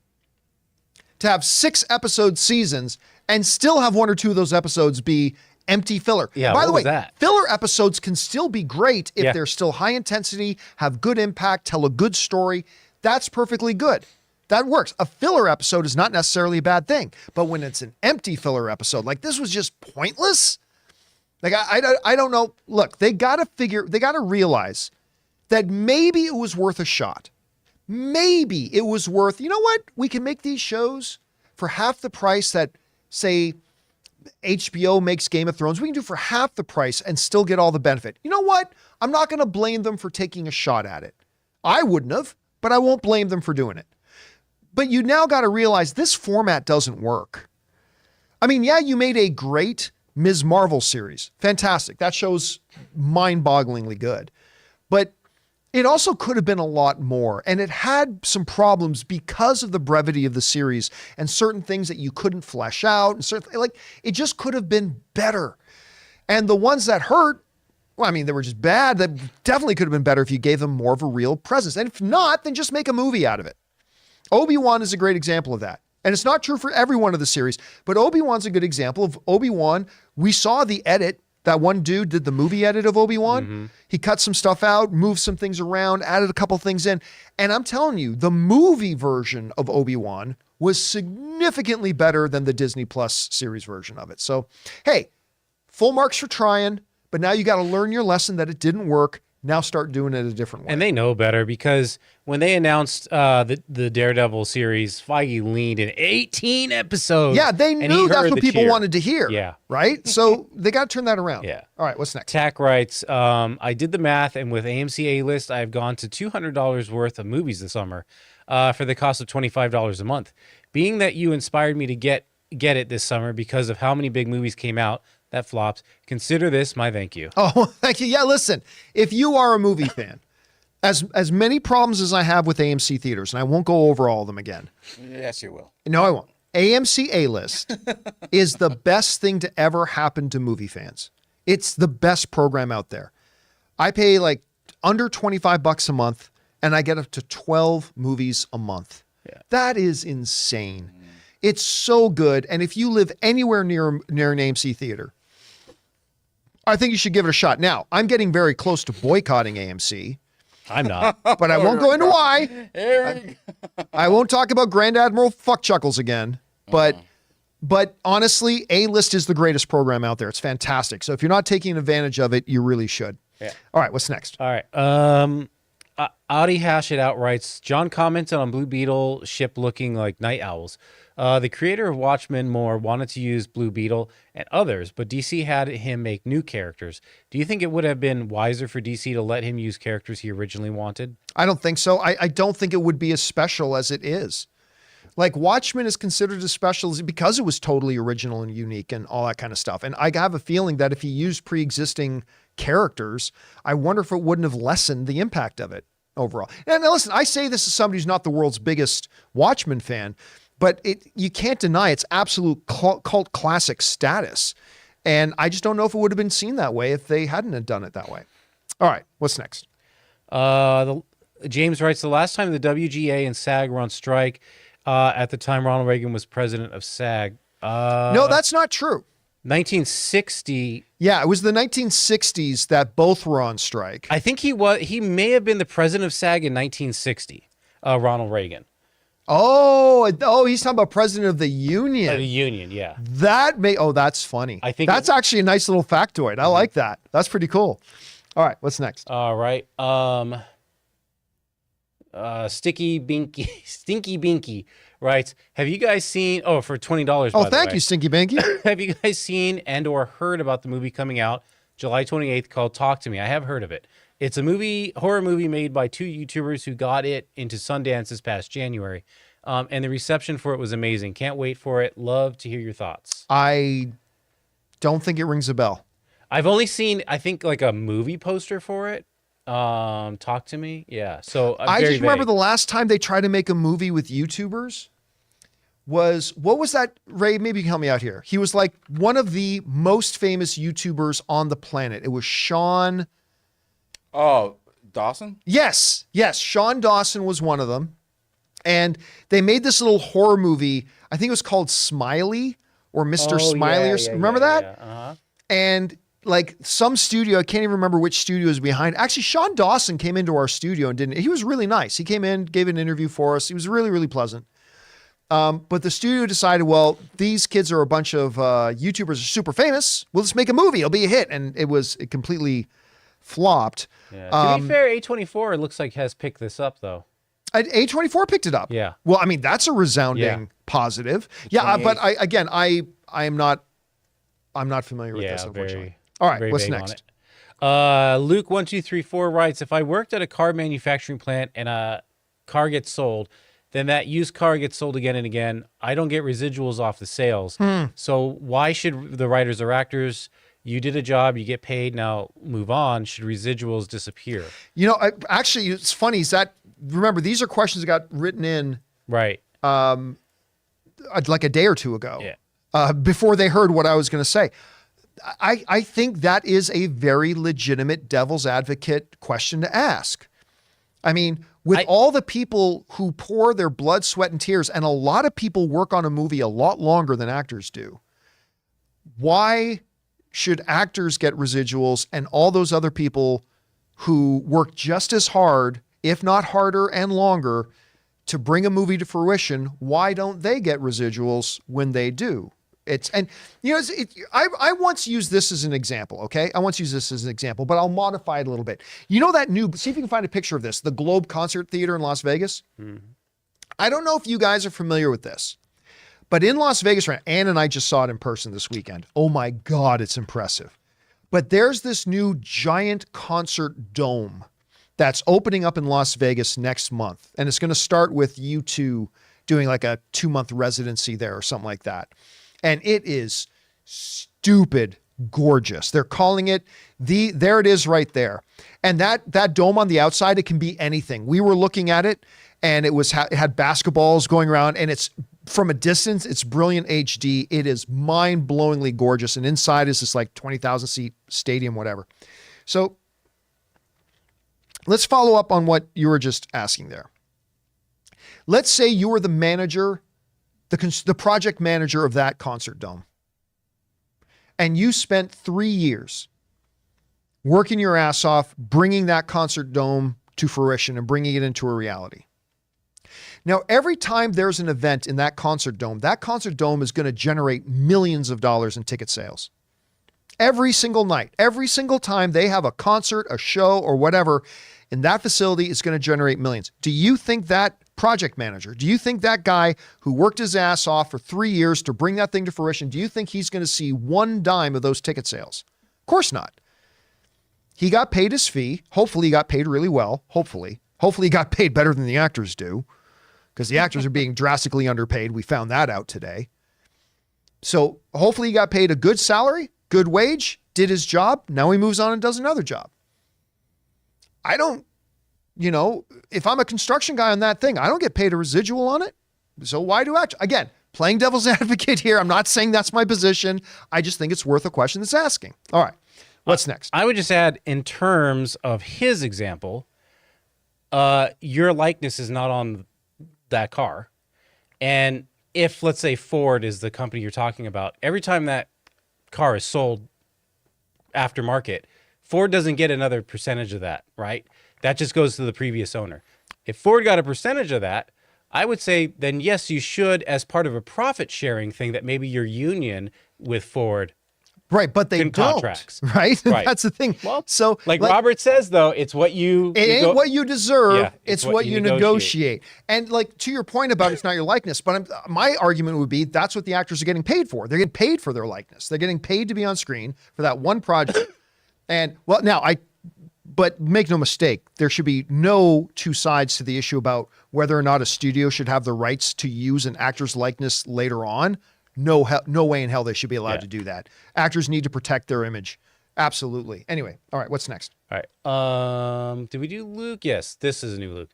to have 6-episode seasons and still have 1 or 2 of those episodes be empty filler. Yeah, by the way, that? Filler episodes can still be great if they're still high intensity, have good impact, tell a good story. That's perfectly good. That works. A filler episode is not necessarily a bad thing, but when it's an empty filler episode, like this was just pointless, Like, I don't know. Look, they got to realize that maybe it was worth a shot. Maybe it was worth, you know what? We can make these shows for half the price that, say, HBO makes Game of Thrones. We can do for half the price and still get all the benefit. You know what? I'm not going to blame them for taking a shot at it. I wouldn't have, but I won't blame them for doing it. But you now got to realize this format doesn't work. I mean, yeah, you made a great Ms. Marvel series. Fantastic. That show's mind-bogglingly good. But it also could have been a lot more. And it had some problems because of the brevity of the series and certain things that you couldn't flesh out. And certain, like, it just could have been better. And the ones that hurt, well, I mean, they were just bad. That definitely could have been better if you gave them more of a real presence. And if not, then just make a movie out of it. Obi-Wan is a great example of that. And it's not true for every one of the series, but Obi-Wan's a good example of Obi-Wan. We saw the edit. That one dude did the movie edit of Obi-Wan. Mm-hmm. He cut some stuff out, moved some things around, added a couple things in. And I'm telling you, the movie version of Obi-Wan was significantly better than the Disney Plus series version of it. So, hey, full marks for trying, but now you got to learn your lesson that it didn't work. Now start doing it a different way. And they know better because when they announced the Daredevil series, Feige leaned in 18 episodes. Yeah, they knew that's what people wanted to hear. Yeah. Right? So they got to turn that around. Yeah. All right, what's next? Tack writes, I did the math, and with AMC A-List, I've gone to $200 worth of movies this summer for the cost of $25 a month. Being that you inspired me to get it this summer because of how many big movies came out that flops, consider this my thank you. Oh, thank you. Yeah, listen, if you are a movie fan, as many problems as I have with AMC theaters, and I won't go over all of them again. Yes, you will. No, I won't. AMC A-List is the best thing to ever happen to movie fans. It's the best program out there. I pay like under $25 a month, and I get up to 12 movies a month. Yeah. That is insane. It's so good. And if you live anywhere near an AMC theater, I think you should give it a shot. Now, I'm getting very close to boycotting AMC. I'm not. But I won't go into why. I won't talk about Grand Admiral Fuckchuckles again. But honestly, A-List is the greatest program out there. It's fantastic. So if you're not taking advantage of it, you really should. Yeah. All right, what's next? All right. Audi Hash It Out writes, John commented on Blue Beetle ship looking like night owls. The creator of Watchmen Moore wanted to use Blue Beetle and others, but DC had him make new characters. Do you think it would have been wiser for DC to let him use characters he originally wanted? I don't think so. I don't think it would be as special as it is. Like, Watchmen is considered as special because it was totally original and unique and all that kind of stuff. And I have a feeling that if he used pre-existing characters, I wonder if it wouldn't have lessened the impact of it overall. And now listen, I say this as somebody who's not the world's biggest Watchmen fan, but you can't deny its absolute cult classic status. And I just don't know if it would have been seen that way if they hadn't have done it that way. All right, what's next? James writes, the last time the WGA and SAG were on strike, at the time Ronald Reagan was president of SAG. No, that's not true. 1960. Yeah, it was the 1960s that both were on strike. I think he may have been the president of SAG in 1960, Ronald Reagan. Oh, he's talking about president of the union. The union, yeah. That's funny. I think that's actually a nice little factoid. I like that. That's pretty cool. All right, what's next? All right. Stinky Binky writes, have you guys seen, for $20, oh, thank you, Stinky Binky. Have you guys seen and or heard about the movie coming out July 28th called Talk to Me? I have heard of it. It's a horror movie made by two YouTubers who got it into Sundance this past January. And the reception for it was amazing. Can't wait for it. Love to hear your thoughts. I don't think it rings a bell. I've only seen, I think, like a movie poster for it. Talk to Me. Yeah. So I just remember the last time they tried to make a movie with YouTubers what was that? Ray, maybe you can help me out here. He was like one of the most famous YouTubers on the planet. It was Sean. Oh, Dawson? Yes. Sean Dawson was one of them. And they made this little horror movie. I think it was called Smiley or Mr. Smiley. Remember that? Yeah. Uh-huh. And like some studio, I can't even remember which studio is behind. Actually, Sean Dawson came into our studio and he was really nice. He came in, gave an interview for us. He was really, really pleasant. But the studio decided, well, these kids are a bunch of YouTubers are super famous. We'll just make a movie. It'll be a hit. And it completely flopped. Yeah. To be fair, A24 it looks like has picked this up though. A24 picked it up. Yeah. Well, I mean, that's a resounding positive. Yeah, but I'm not familiar with this, unfortunately. All right, what's next? Luke1234 writes, if I worked at a car manufacturing plant and a car gets sold, then that used car gets sold again and again. I don't get residuals off the sales. So why should the writers or actors, you did a job, you get paid, now move on, should residuals disappear? You know, actually, it's funny is that, remember, these are questions that got written in right like a day or two ago, before they heard what I was going to say. I think that is a very legitimate devil's advocate question to ask. I mean, with all the people who pour their blood, sweat, and tears, and a lot of people work on a movie a lot longer than actors do, why should actors get residuals and all those other people who work just as hard, if not harder and longer, to bring a movie to fruition, why don't they get residuals when they do? I once used this as an example, okay? I once used this as an example, but I'll modify it a little bit. You know that see if you can find a picture of this, the Globe Concert Theater in Las Vegas? Mm-hmm. I don't know if you guys are familiar with this, but in Las Vegas, right, Ann and I just saw it in person this weekend. Oh my God, it's impressive. But there's this new giant concert dome that's opening up in Las Vegas next month. And it's going to start with U2 doing like a 2-month residency there or something like that. And it is stupid gorgeous. They're calling it there it is right there. And that dome on the outside, it can be anything. We were looking at it and it had basketballs going around, and it's from a distance, it's brilliant HD. It is mind-blowingly gorgeous. And inside is this like 20,000 seat stadium, whatever. So let's follow up on what you were just asking there. Let's say you were the manager, the project manager of that concert dome, and you spent 3 years working your ass off, bringing that concert dome to fruition and bringing it into a reality. Now, every time there's an event in that concert dome is going to generate millions of dollars in ticket sales. Every single night, every single time they have a concert, a show, or whatever in that facility is going to generate millions. Do you think that project manager, do you think that guy who worked his ass off for 3 years to bring that thing to fruition, do you think he's going to see one dime of those ticket sales? Of course not. He got paid his fee. Hopefully he got paid really well. Hopefully he got paid better than the actors do, because the actors are being drastically underpaid. We found that out today. So hopefully he got paid a good salary, good wage, did his job. Now he moves on and does another job. If I'm a construction guy on that thing, I don't get paid a residual on it. So why do act? Again, playing devil's advocate here. I'm not saying that's my position. I just think it's worth a question that's asking. All right. What's next? I would just add, in terms of his example, your likeness is not on that car. And if, let's say, Ford is the company you're talking about, every time that car is sold aftermarket, Ford doesn't get another percentage of that, right? That just goes to the previous owner. If Ford got a percentage of that, I would say then yes, you should, as part of a profit sharing thing, that maybe your union with Ford. Right, but they don't. Contracts. Right? That's the thing. Well, so like Robert says, though, it's what it ain't what you deserve. Yeah, it's what you negotiate. And like to your point about it's not your likeness, but my argument would be that's what the actors are getting paid for. They're getting paid for their likeness. They're getting paid to be on screen for that one project. And but make no mistake, there should be no two sides to the issue about whether or not a studio should have the rights to use an actor's likeness later on. No way in hell they should be allowed to do that. Actors need to protect their image. Absolutely. Anyway, all right, what's next? All right. Did we do Luke? Yes, this is a new Luke.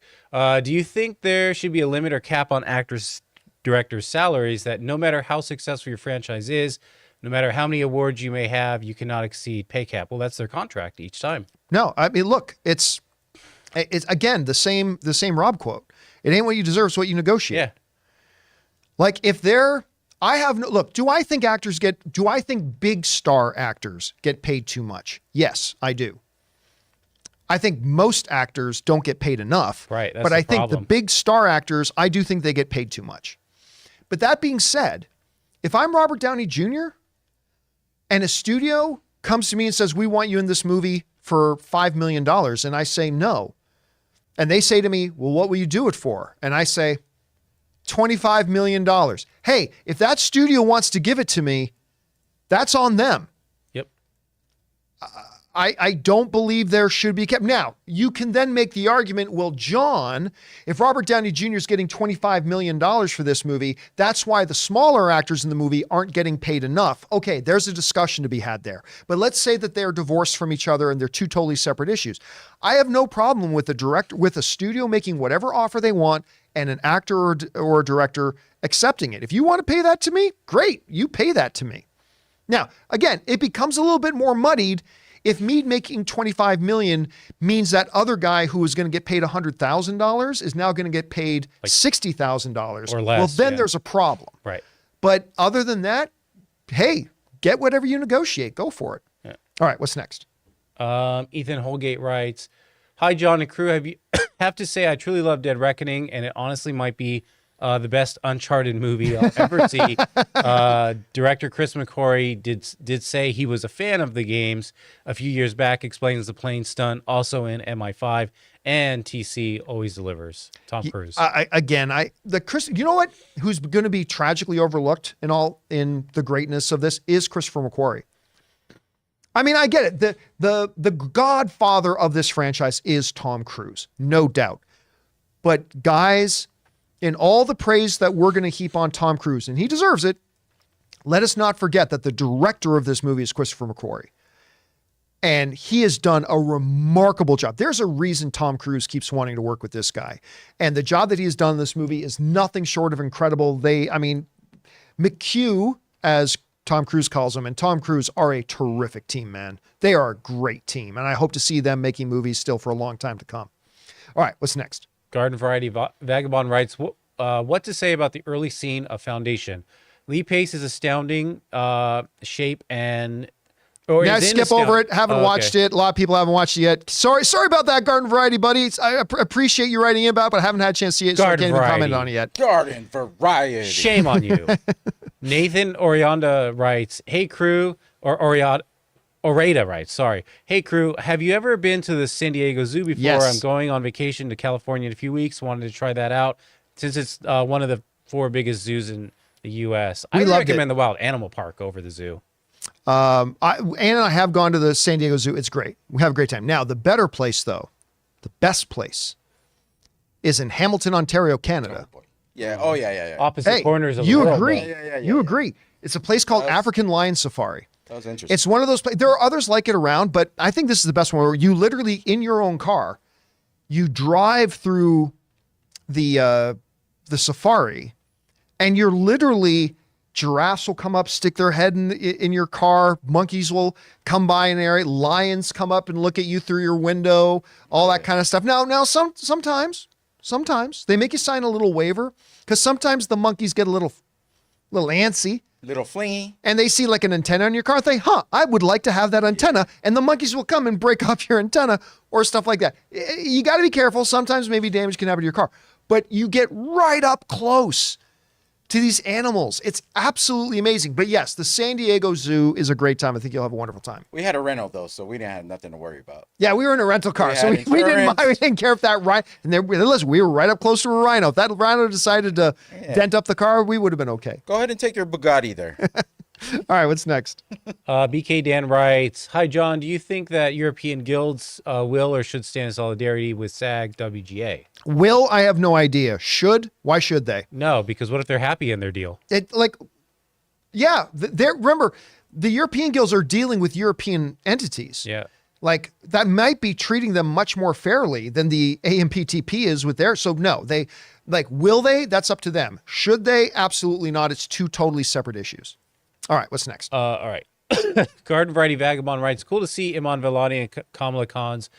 Do you think there should be a limit or cap on actors, directors' salaries that no matter how successful your franchise is, no matter how many awards you may have, you cannot exceed pay cap? Well, that's their contract each time. No, I mean, look, it's again, the same Rob quote. It ain't what you deserve, it's what you negotiate. Yeah. Like if do I think big star actors get paid too much? Yes, I do. I think most actors don't get paid enough. Right. But I think the big star actors, I do think they get paid too much. But that being said, if I'm Robert Downey Jr. and a studio comes to me and says, we want you in this movie for $5 million, and I say no, and they say to me, well, what will you do it for? And I say, $25 million. Hey, if that studio wants to give it to me, that's on them. Yep. I don't believe there should be kept. Now, you can then make the argument, well, John, if Robert Downey Jr. is getting $25 million for this movie, that's why the smaller actors in the movie aren't getting paid enough. Okay, there's a discussion to be had there. But let's say that they're divorced from each other and they're two totally separate issues. I have no problem with a studio making whatever offer they want and an actor or a director accepting it. If you want to pay that to me, great, you pay that to me. Now, again, it becomes a little bit more muddied if me making $25 million means that other guy who was going to get paid $100,000 is now going to get paid like $60,000 or less. Well, then there's a problem. Right. But other than that, hey, get whatever you negotiate. Go for it. Yeah. All right. What's next? Ethan Holgate writes, "Hi, John and crew. Have to say I truly love Dead Reckoning, and it honestly might be the best Uncharted movie I'll ever see. Director Chris McQuarrie did say he was a fan of the games a few years back, explains the plane stunt also in MI5, and TC always delivers. Tom Cruise. Chris, you know what? Who's going to be tragically overlooked in the greatness of this is Christopher McQuarrie. I mean, I get it. The godfather of this franchise is Tom Cruise, no doubt. But guys, in all the praise that we're going to heap on Tom Cruise, and he deserves it, let us not forget that the director of this movie is Christopher McQuarrie. And he has done a remarkable job. There's a reason Tom Cruise keeps wanting to work with this guy. And the job that he has done in this movie is nothing short of incredible. McHugh, as Tom Cruise calls them, and Tom Cruise are a terrific team, man. They are a great team. And I hope to see them making movies still for a long time to come. All right, what's next? Garden Variety Vagabond writes, what to say about the early scene of Foundation? Lee Pace is astounding shape and... skip over it. Haven't watched it. A lot of people haven't watched it yet. Sorry about that, Garden Variety, buddy. I appreciate you writing in about it, but I haven't had a chance to see it, so I can't even comment on it yet. Garden Variety. Shame on you. Nathan Orianda writes, hey, crew, Oreda writes, sorry. Hey, crew, have you ever been to the San Diego Zoo before? Yes. I'm going on vacation to California in a few weeks. Wanted to try that out since it's one of the 4 biggest zoos in the U.S. I recommend the Wild Animal Park over the zoo. Ann and I have gone to the San Diego Zoo. It's great. We have a great time. Now, the better place, though, the best place, is in Hamilton, Ontario, Canada. Yeah. Oh, yeah. Opposite corners of the world. Agree. Yeah. You agree. It's a place called African Lion Safari. That was interesting. It's one of those places. There are others like it around, but I think this is the best one where you literally, in your own car, you drive through the safari, and you're literally... Giraffes will come up, stick their head in your car. Monkeys will come by an area. Lions come up and look at you through your window. All that kind of stuff. Now, sometimes they make you sign a little waiver because sometimes the monkeys get a little antsy, little flingy, and they see like an antenna on your car. They think, I would like to have that antenna, and the monkeys will come and break off your antenna or stuff like that. You got to be careful. Sometimes maybe damage can happen to your car, but you get right up close to these animals. It's absolutely amazing. But yes, the San Diego Zoo is a great time. I think you'll have a wonderful time. We had a rental though, so we didn't have nothing to worry about. Yeah, we were in a rental car, so we didn't care if that rhino. And listen, we were right up close to a rhino. If that rhino decided to dent up the car, we would have been okay. Go ahead and take your Bugatti there. All right, what's next? BK Dan writes, hi, John. Do you think that European guilds will or should stand in solidarity with SAG WGA? Will, I have no idea. Should? Why should they? No, because what if they're happy in their deal? Remember, the European guilds are dealing with European entities. Yeah. Like, that might be treating them much more fairly than the AMPTP is with theirs. So, no, will they? That's up to them. Should they? Absolutely not. It's 2 totally separate issues. All right, what's next? All right. Garden Variety Vagabond writes, cool to see Iman Vellani and Kamala Khan's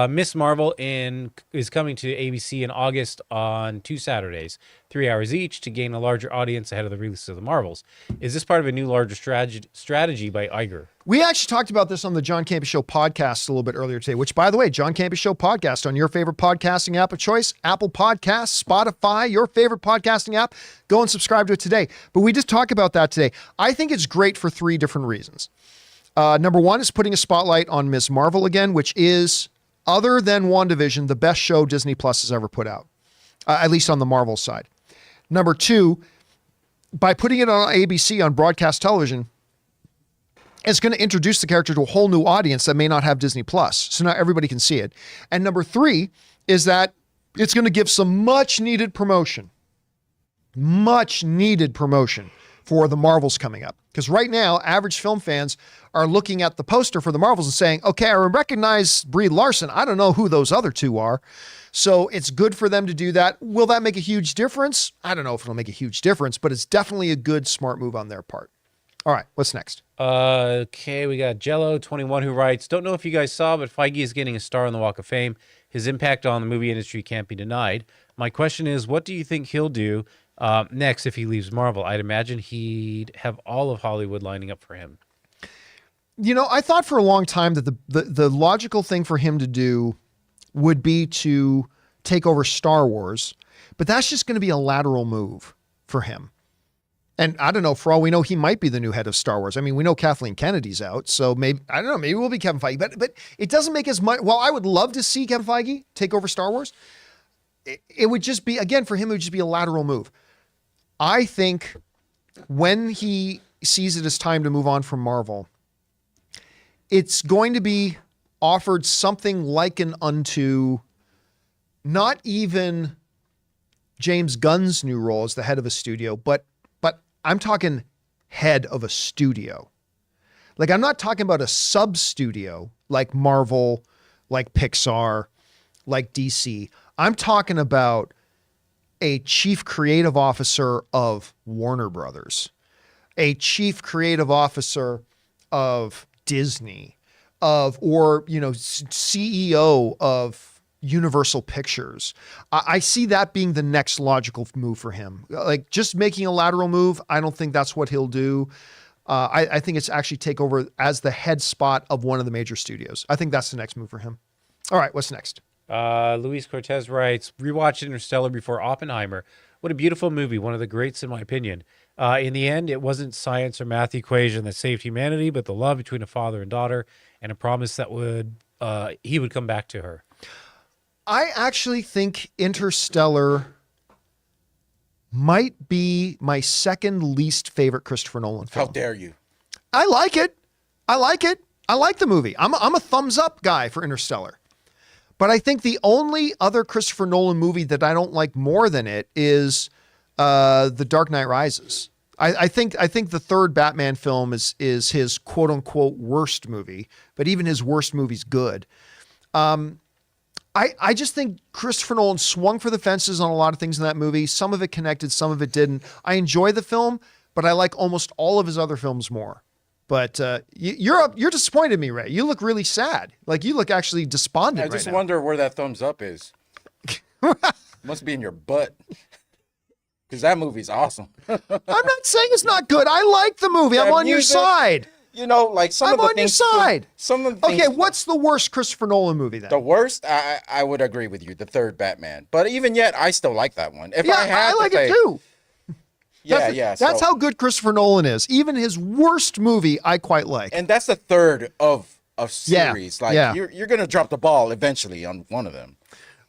Miss Marvel is coming to ABC in August on 2 Saturdays, 3 hours each, to gain a larger audience ahead of the release of the Marvels. Is this part of a new larger strategy by Iger? We actually talked about this on the John Campea Show podcast a little bit earlier today, which, by the way, John Campea Show podcast on your favorite podcasting app of choice, Apple Podcasts, Spotify, your favorite podcasting app. Go and subscribe to it today. But we just talked about that today. I think it's great for 3 different reasons. Number one is putting a spotlight on Ms. Marvel again, which is, other than WandaVision, the best show Disney Plus has ever put out, at least on the Marvel side. Number two, by putting it on ABC on broadcast television, it's going to introduce the character to a whole new audience that may not have Disney Plus. So now everybody can see it. And number three is that it's going to give some much needed promotion for the Marvels coming up. Because right now, average film fans are looking at the poster for the Marvels and saying, okay, I recognize Brie Larson. I don't know who those other two are. So it's good for them to do that. Will that make a huge difference? I don't know if it'll make a huge difference, but it's definitely a good, smart move on their part. All right, what's next? Okay, we got Jello21 who writes, don't know if you guys saw, but Feige is getting a star on the Walk of Fame. His impact on the movie industry can't be denied. My question is, what do you think he'll do next if he leaves Marvel? I'd imagine he'd have all of Hollywood lining up for him. You know, I thought for a long time that the logical thing for him to do would be to take over Star Wars, but that's just going to be a lateral move for him. And I don't know, for all we know, he might be the new head of Star Wars. I mean, we know Kathleen Kennedy's out, so maybe, I don't know, maybe we'll be Kevin Feige, but it doesn't make as much. Well, I would love to see Kevin Feige take over Star Wars. It would just be, again, for him, it would just be a lateral move. I think when he sees it as time to move on from Marvel, it's going to be offered something like an unto, not even James Gunn's new role as the head of a studio, but I'm talking head of a studio. Like, I'm not talking about a sub studio like Marvel, like Pixar, like DC. I'm talking about a chief creative officer of Warner Brothers, a chief creative officer of Disney, or CEO of Universal Pictures. I see that being the next logical move for him. Like, just making a lateral move, I don't think that's what he'll do. I think it's actually take over as the head spot of one of the major studios. I think that's the next move for him. All right, what's next? Luis Cortez writes, rewatched Interstellar before Oppenheimer. What a beautiful movie. One of the greats, in my opinion. In the end, it wasn't science or math equation that saved humanity, but the love between a father and daughter and a promise that he would come back to her. I actually think Interstellar might be my second least favorite Christopher Nolan film. How dare you? I like it. I like the movie. I'm a thumbs up guy for Interstellar. But I think the only other Christopher Nolan movie that I don't like more than it is The Dark Knight Rises. I think the third Batman film is his quote unquote worst movie, but even his worst movie's good. I just think Christopher Nolan swung for the fences on a lot of things in that movie. Some of it connected, some of it didn't. I enjoy the film, but I like almost all of his other films more. But you're disappointed in me, Ray. You look really sad. Like, you look actually despondent right now. I just wonder where that thumbs up is. Must be in your butt. Because that movie's awesome. I'm not saying it's not good. I like the movie. I'm on your side. You know, like some of the things. I'm on your side. Some of the things. Okay, what's the worst Christopher Nolan movie then? The worst? I would agree with you. The third Batman. But even yet, I still like that one. I like it too. That's how good Christopher Nolan is. Even his worst movie, I quite like. And that's the third of series. You're gonna drop the ball eventually on one of them.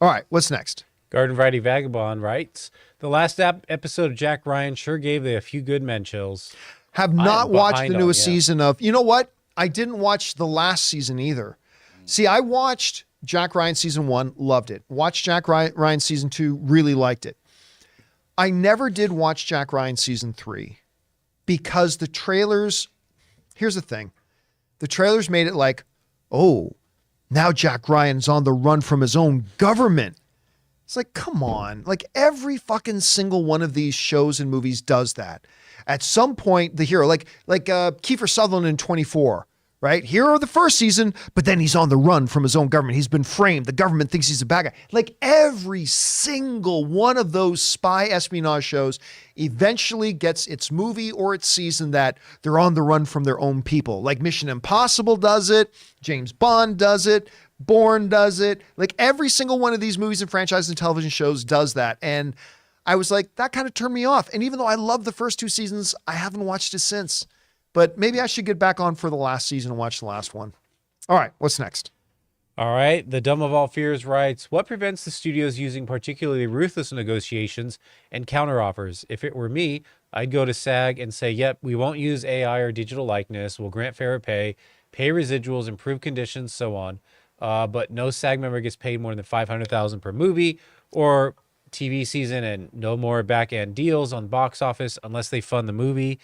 All right, what's next? Garden Variety Vagabond writes, the last episode of Jack Ryan sure gave a few good men chills. Have not watched the newest season of. You know what? I didn't watch the last season either. See, I watched Jack Ryan season 1, loved it. Watched Jack Ryan season 2, really liked it. I never did watch Jack Ryan season 3 because the trailers, here's the thing. The trailers made it like, oh, now Jack Ryan's on the run from his own government. It's like, come on. Like, every fucking single one of these shows and movies does that. At some point, the hero, like Kiefer Sutherland in 24, right? Hero of the first season, but then he's on the run from his own government. He's been framed. The government thinks he's a bad guy. Like every single one of those spy espionage shows eventually gets its movie or its season that they're on the run from their own people. Like Mission Impossible does it. James Bond does it. Bourne does it. Like every single one of these movies and franchises and television shows does that. And I was like, that kind of turned me off. And even though I love the first 2 seasons, I haven't watched it since. But maybe I should get back on for the last season and watch the last one. All right, what's next? All right, the Dumb of All Fears writes, what prevents the studios using particularly ruthless negotiations and counteroffers? If it were me, I'd go to SAG and say, yep, we won't use AI or digital likeness. We'll grant fair pay residuals, improve conditions, so on. But no SAG member gets paid more than $500,000 per movie or TV season, and no more back-end deals on box office unless they fund the movie.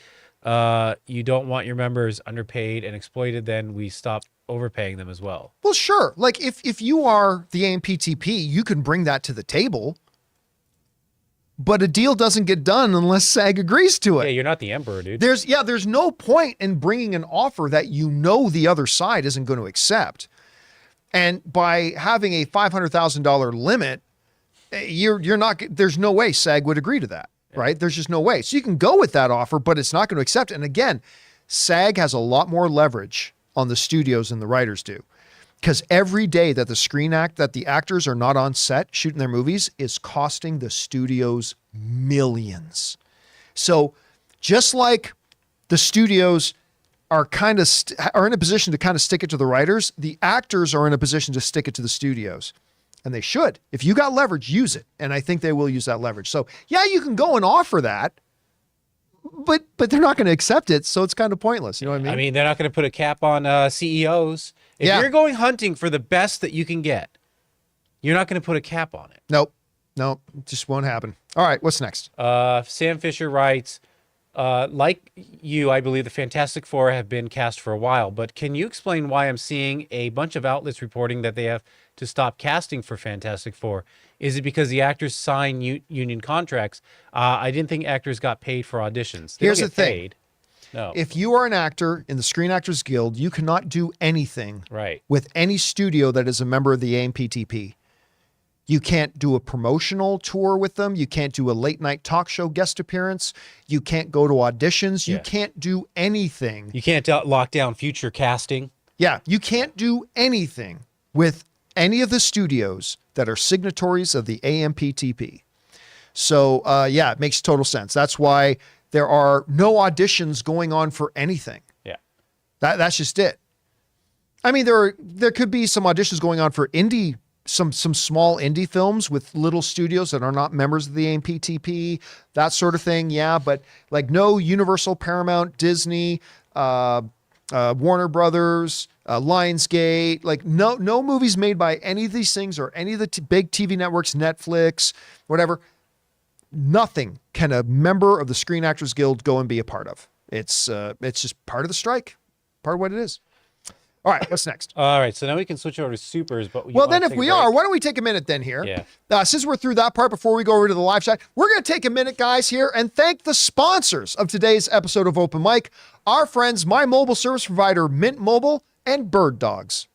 You don't want your members underpaid and exploited, then we stop overpaying them as well. Well, sure. Like if you are the AMPTP, you can bring that to the table, but a deal doesn't get done unless SAG agrees to it. Yeah, you're not the emperor, dude. There's no point in bringing an offer that you know the other side isn't going to accept. And by having a $500,000 limit, you're not, there's no way SAG would agree to that. Right? There's just no way. So you can go with that offer, but it's not going to accept it. And again, SAG has a lot more leverage on the studios than the writers do. Because every day that the actors are not on set shooting their movies is costing the studios millions. So just like the studios are kind of are in a position to kind of stick it to the writers, the actors are in a position to stick it to the studios. And they should. If you got leverage, use it. And I think they will use that leverage. So yeah, you can go and offer that, but they're not going to accept it. So it's kind of pointless. You know what I mean? I mean, they're not going to put a cap on CEOs. If you're going hunting for the best that you can get, you're not going to put a cap on it. Nope. It just won't happen. All right. What's next? Sam Fisher writes, like you, I believe the Fantastic Four have been cast for a while, but can you explain why I'm seeing a bunch of outlets reporting that they have to stop casting for Fantastic Four? Is it because the actors sign union contracts? I didn't think actors got paid for auditions. Here's the thing. Paid. No. If you are an actor in the Screen Actors Guild, you cannot do anything with any studio that is a member of the AMPTP. You can't do a promotional tour with them. You can't do a late night talk show guest appearance. You can't go to auditions. You can't do anything. You can't lock down future casting. Yeah, you can't do anything with any of the studios that are signatories of the AMPTP. So yeah, it makes total sense. That's why there are no auditions going on for anything. Yeah. That's just it. I mean, there could be some auditions going on for some small indie films with little studios that are not members of the AMPTP, that sort of thing. Yeah, but like no Universal, Paramount, Disney, Warner Brothers, Lionsgate, like no movies made by any of these things or any of the big TV networks, Netflix, whatever. Nothing can a member of the Screen Actors Guild go and be a part of. It's just part of the strike, part of what it is. All right, what's next? All right, so now we can switch over to supers. But well, then if we are, why don't we take a minute then here? Yeah. Since we're through that part, before we go over to the live chat, we're going to take a minute, guys, here and thank the sponsors of today's episode of Open Mic, our friends, my mobile service provider, Mint Mobile, and Birddogs.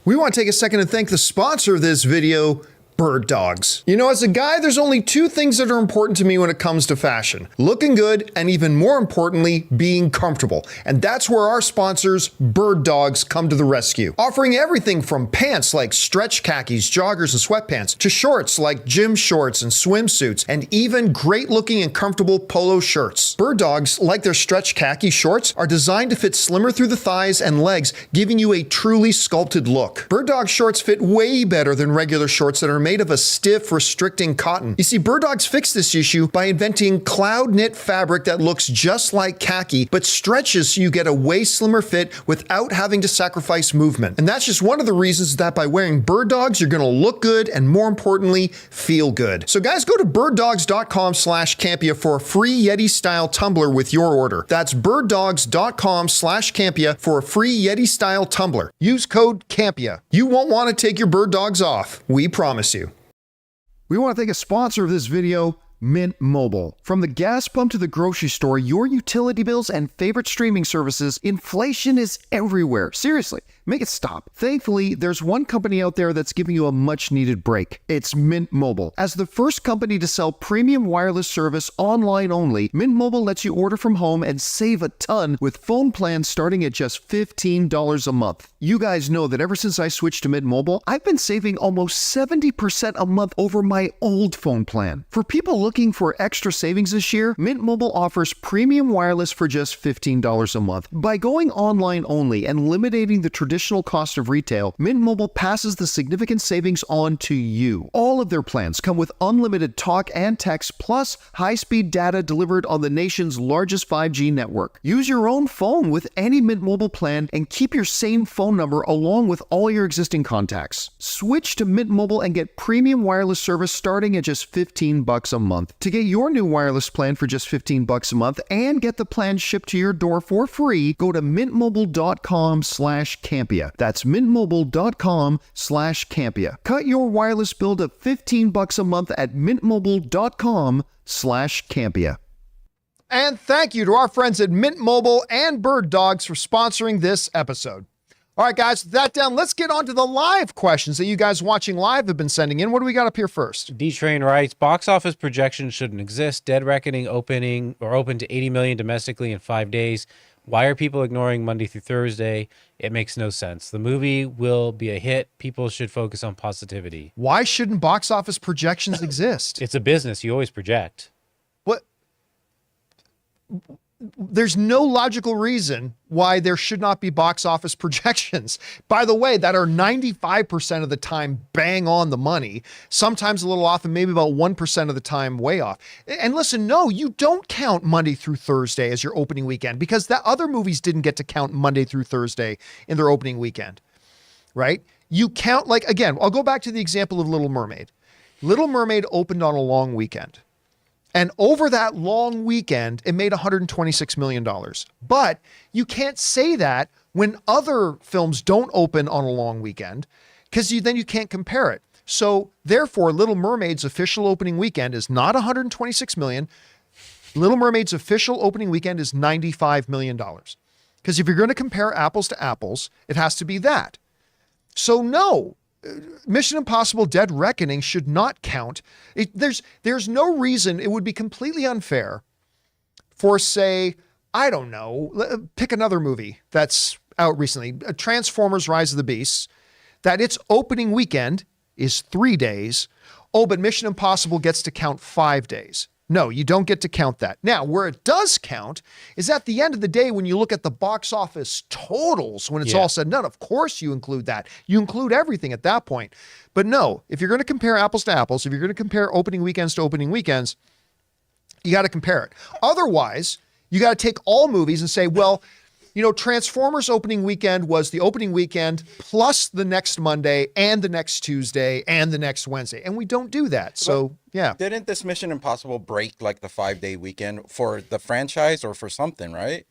We want to take a second and thank the sponsor of this video, Birddogs. You know, as a guy, there's only two things that are important to me when it comes to fashion: looking good, and even more importantly, being comfortable. And that's where our sponsors, Birddogs, come to the rescue. Offering everything from pants like stretch khakis, joggers, and sweatpants, to shorts like gym shorts and swimsuits, and even great looking and comfortable polo shirts. Birddogs, like their stretch khaki shorts, are designed to fit slimmer through the thighs and legs, giving you a truly sculpted look. Birddogs shorts fit way better than regular shorts that are made of a stiff, restricting cotton. You see, Birddogs fixed this issue by inventing cloud knit fabric that looks just like khaki, but stretches so you get a way slimmer fit without having to sacrifice movement. And that's just one of the reasons that by wearing Birddogs, you're gonna look good and, more importantly, feel good. So guys, go to birddogs.com/Campea for a free Yeti-style tumbler with your order. That's birddogs.com/Campea for a free Yeti-style tumbler. Use code Campea. You won't want to take your Birddogs off. We promise you. We want to thank a sponsor of this video, Mint Mobile. From the gas pump to the grocery store, your utility bills and favorite streaming services, inflation is everywhere. Seriously, make it stop. Thankfully, there's one company out there that's giving you a much-needed break. It's Mint Mobile. As the first company to sell premium wireless service online only, Mint Mobile lets you order from home and save a ton with phone plans starting at just $15 a month. You guys know that ever since I switched to Mint Mobile, I've been saving almost 70% a month over my old phone plan. For people looking for extra savings this year, Mint Mobile offers premium wireless for just $15 a month. By going online only and eliminating the traditional cost of retail, Mint Mobile passes the significant savings on to you. All of their plans come with unlimited talk and text plus high-speed data delivered on the nation's largest 5G network. Use your own phone with any Mint Mobile plan and keep your same phone number along with all your existing contacts. Switch to Mint Mobile and get premium wireless service starting at just $15 a month. To get your new wireless plan for just $15 a month and get the plan shipped to your door for free, go to mintmobile.com/Campea. That's mintmobile.com/Campea. Cut your wireless bill to $15 a month at mintmobile.com/Campea. And thank you to our friends at Mint Mobile and Birddogs for sponsoring this episode. All right, guys, with that down, let's get on to the live questions that you guys watching live have been sending in. What do we got up here first? D-Train writes, box office projections shouldn't exist. Dead Reckoning open to 80 million domestically in 5 days. Why are people ignoring Monday through Thursday? It makes no sense. The movie will be a hit. People should focus on positivity. Why shouldn't box office projections exist? It's a business. You always project. What? There's no logical reason why there should not be box office projections, by the way, that are 95% of the time bang on the money, sometimes a little off, and maybe about 1% of the time way off. And listen, no, you don't count Monday through Thursday as your opening weekend because that other movies didn't get to count Monday through Thursday in their opening weekend, right? You count, like, again, I'll go back to the example of Little Mermaid. Little Mermaid opened on a long weekend. And over that long weekend, it made $126 million. But you can't say that when other films don't open on a long weekend, because then you can't compare it. So therefore, Little Mermaid's official opening weekend is not $126 million. Little Mermaid's official opening weekend is $95 million. Because if you're going to compare apples to apples, it has to be that. So no, Mission Impossible Dead Reckoning should not count. There's no reason. It would be completely unfair for, say, I don't know, pick another movie that's out recently, Transformers Rise of the Beasts, that its opening weekend is 3 days. Oh, but Mission Impossible gets to count 5 days. No, you don't get to count that. Now, where it does count is at the end of the day when you look at the box office totals, when it's all said and done. Of course you include that. You include everything at that point. But no, if you're going to compare apples to apples, if you're going to compare opening weekends to opening weekends, you got to compare it. Otherwise, you got to take all movies and say, well, you know, Transformers opening weekend was the opening weekend plus the next Monday and the next Tuesday and the next Wednesday. And we don't do that. So, yeah. Didn't this Mission Impossible break like the 5-day weekend for the franchise or for something, right?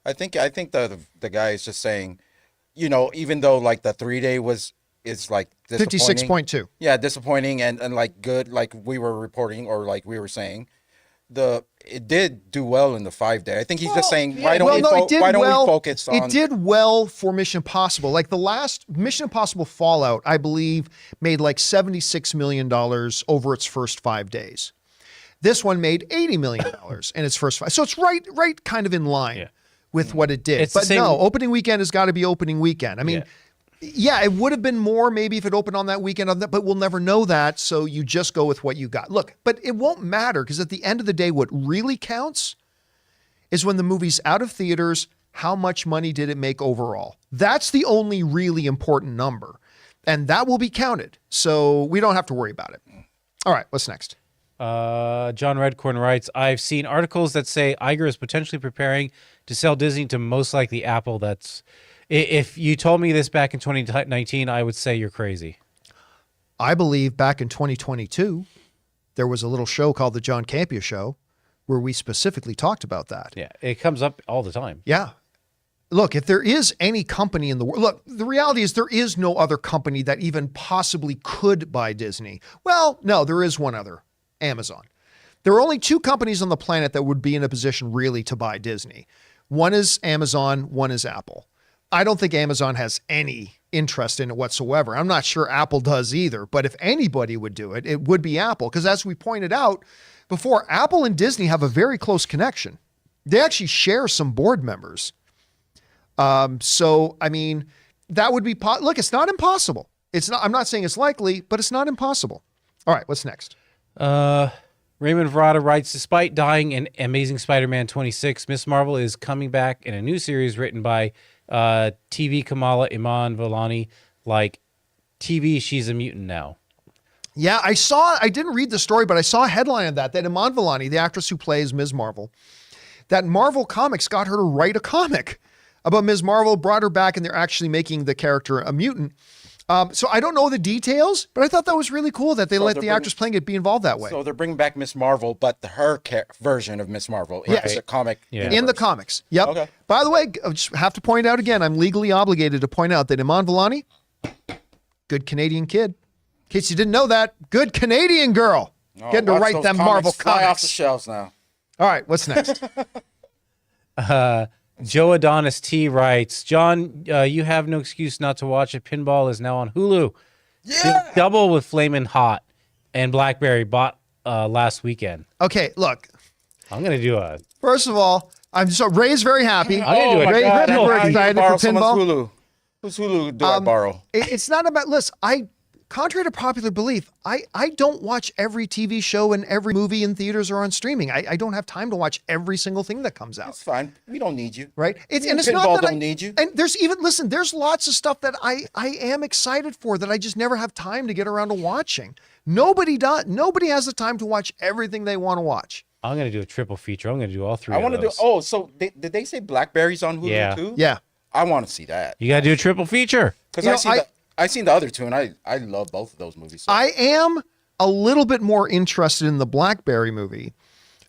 I think the guy is just saying, you know, even though like the 3-day is like 56.2. Yeah, disappointing and like good, like we were reporting or like we were saying. It did do well in the 5-day. I think he's just saying, why don't we focus on... It did well for Mission Impossible. Like the last Mission Impossible Fallout, I believe, made like $76 million over its first 5 days. This one made $80 million in its first 5. So it's right kind of in line with what it did. But no, opening weekend has got to be opening weekend. I mean... Yeah, it would have been more maybe if it opened on that weekend, but we'll never know that. So you just go with what you got. Look, but it won't matter because at the end of the day, what really counts is when the movie's out of theaters, how much money did it make overall? That's the only really important number. And that will be counted. So we don't have to worry about it. All right, what's next? John Redcorn writes, I've seen articles that say Iger is potentially preparing to sell Disney to most likely Apple. If you told me this back in 2019, I would say you're crazy. I believe back in 2022, there was a little show called the John Campea Show where we specifically talked about that. Yeah, it comes up all the time. Yeah. Look, if there is any company in the world, look, the reality is there is no other company that even possibly could buy Disney. Well, no, there is one other, Amazon. There are only two companies on the planet that would be in a position really to buy Disney. One is Amazon, one is Apple. I don't think Amazon has any interest in it whatsoever. I'm not sure Apple does either, but if anybody would do it, it would be Apple. Because as we pointed out before, Apple and Disney have a very close connection. They actually share some board members. So, I mean, that would be, look, it's not impossible. It's not, I'm not saying it's likely, but it's not impossible. All right, what's next? Raymond Verrata writes, despite dying in Amazing Spider-Man 26, Miss Marvel is coming back in a new series written by TV Kamala Iman Vellani. Like TV, she's a mutant now. Yeah, I didn't read the story, but I saw a headline on that Iman Vellani, the actress who plays Ms. Marvel, that Marvel Comics got her to write a comic about Ms. Marvel, brought her back, and they're actually making the character a mutant. So I don't know the details, but I thought that was really cool that they let the actress playing it be involved that way. So they're bringing back Miss Marvel, but her version of Miss Marvel is a comic. Yeah. In the comics. Yep. Okay. By the way, I just have to point out again, I'm legally obligated to point out that Iman Vellani, good Canadian kid. In case you didn't know that, good Canadian girl. Getting to write them Marvel fly comics. Off the shelves now. All right, what's next? Joe Adonis T writes, John, you have no excuse not to watch it. Pinball is now on Hulu. Yeah. Double with Flamin' Hot and Blackberry bought last weekend. Okay, look. I'm going to do a... First of all, Ray's very happy. I'm going to do a... Ray's very excited for pinball. Hulu. Whose Hulu do I borrow? It's not about, listen, contrary to popular belief, I don't watch every TV show and every movie in theaters or on streaming. I don't have time to watch every single thing that comes out. That's fine. We don't need you. Right? And it's Pinball not that don't need you. And there's lots of stuff that I am excited for that I just never have time to get around to watching. Nobody does. Nobody has the time to watch everything they want to watch. I'm going to do a triple feature. I'm going to do all three I want to do, so did they say Blackberry's on Hulu too? Yeah. I want to see that. You got to do a triple feature. Because I've seen the other two, and I love both of those movies. So. I am a little bit more interested in the Blackberry movie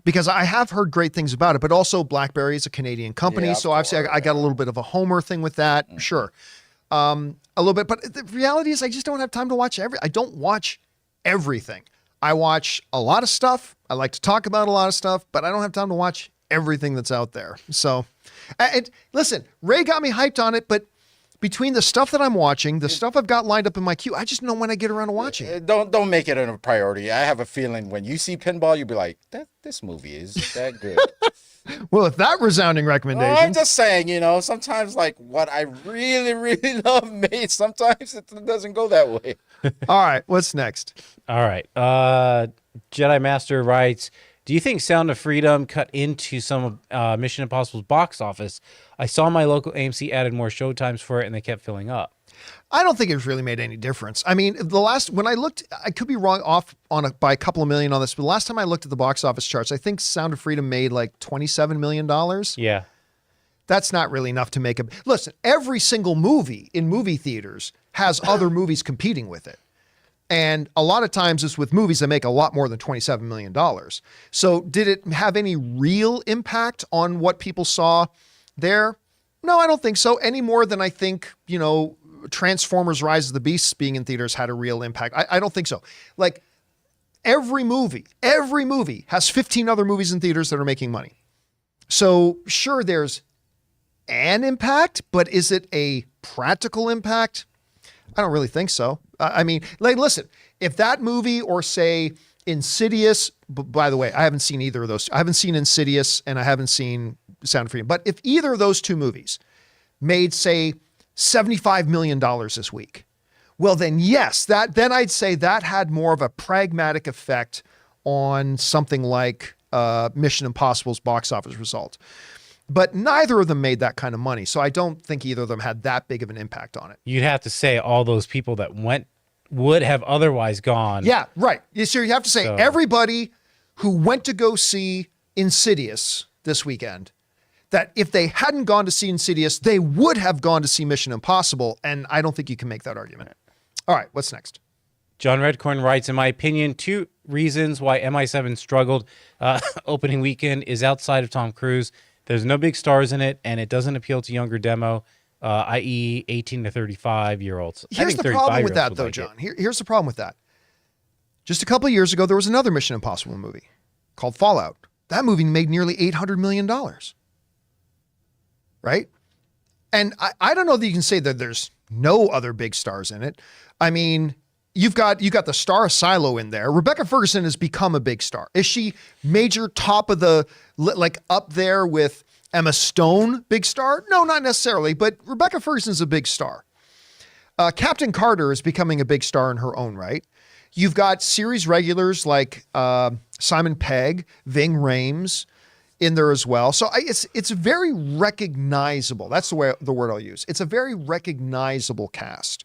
because I have heard great things about it, but also Blackberry is a Canadian company. So obviously I got a little bit of a Homer thing with that. Sure. A little bit, but the reality is I just don't have time to watch I don't watch everything. I watch a lot of stuff. I like to talk about a lot of stuff, but I don't have time to watch everything that's out there. So, listen, Ray got me hyped on it, but between the stuff that I'm watching, the stuff I've got lined up in my queue, I just know when I get around to watching it. Don't make it a priority. I have a feeling when you see pinball, you'll be like, this movie is that good. Well, if that resounding recommendation. I'm just saying, sometimes like what I really, really love, mate, sometimes it doesn't go that way. All right, what's next? All right. Jedi Master writes, do you think Sound of Freedom cut into some of Mission Impossible's box office? I saw my local AMC added more showtimes for it, and they kept filling up. I don't think it's really made any difference. I mean, when I looked, I could be wrong by a couple of million on this, but the last time I looked at the box office charts, I think Sound of Freedom made like $27 million. Yeah. That's not really enough to make listen, every single movie in movie theaters has other movies competing with it. And a lot of times it's with movies that make a lot more than $27 million. So did it have any real impact on what people saw there? No, I don't think so. Any more than I think, Transformers Rise of the Beasts being in theaters had a real impact. I don't think so. Like every movie has 15 other movies in theaters that are making money. So sure, there's an impact, but is it a practical impact? I don't really think so. I mean, listen, if that movie or say Insidious, by the way, I haven't seen either of those. I haven't seen Insidious and I haven't seen Sound of Freedom. But if either of those two movies made, say, $75 million this week, well, then yes, then I'd say that had more of a pragmatic effect on something like Mission Impossible's box office result. But neither of them made that kind of money. So I don't think either of them had that big of an impact on it. You'd have to say all those people that would have otherwise gone. Yeah, right. So you have to say everybody who went to go see Insidious this weekend, that if they hadn't gone to see Insidious, they would have gone to see Mission Impossible. And I don't think you can make that argument. All right, what's next? John Redcorn writes, in my opinion, 2 reasons why MI7 struggled opening weekend is outside of Tom Cruise. There's no big stars in it, and it doesn't appeal to younger demo, i.e. 18 to 35-year-olds. Here's the problem with that, though, John. Here's the problem with that. Just a couple of years ago, there was another Mission Impossible movie. called Fallout. That movie made nearly $800 million. Right? And I don't know that you can say that there's no other big stars in it. I mean, you got the star of Silo in there. Rebecca Ferguson has become a big star. Is she major top of the, like up there with Emma Stone, big star? No, not necessarily, but Rebecca Ferguson's a big star. Captain Carter is becoming a big star in her own right. You've got series regulars like Simon Pegg, Ving Rhames in there as well. So it's very recognizable. That's the word I'll use. It's a very recognizable cast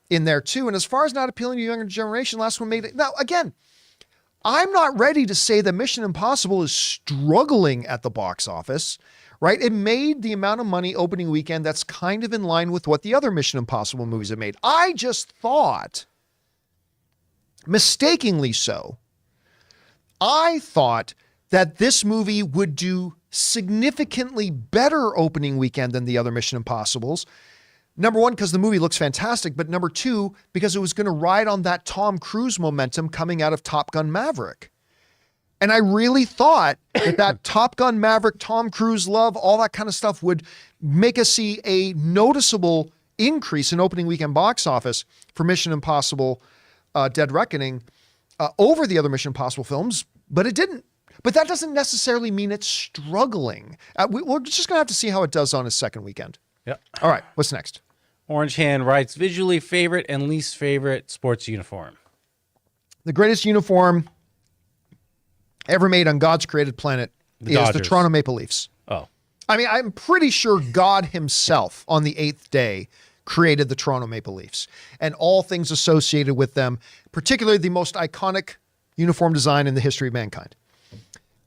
in there too. And as far as not appealing to the younger generation, last one made it. Now, again, I'm not ready to say that Mission Impossible is struggling at the box office, right? It made the amount of money opening weekend that's kind of in line with what the other Mission Impossible movies have made. I just thought, mistakenly so, I thought that this movie would do significantly better opening weekend than the other Mission Impossibles. Number one, because the movie looks fantastic, but number two, because it was going to ride on that Tom Cruise momentum coming out of Top Gun Maverick. And I really thought that Top Gun Maverick, Tom Cruise love, all that kind of stuff would make us see a noticeable increase in opening weekend box office for Mission Impossible Dead Reckoning over the other Mission Impossible films, but it didn't. But that doesn't necessarily mean it's struggling. We're just going to have to see how it does on its second weekend. Yep. All right, what's next? Orange Hand writes, visually favorite and least favorite sports uniform. The greatest uniform ever made on God's created planet is the Toronto Maple Leafs. Oh. I mean, I'm pretty sure God himself on the 8th day created the Toronto Maple Leafs and all things associated with them, particularly the most iconic uniform design in the history of mankind.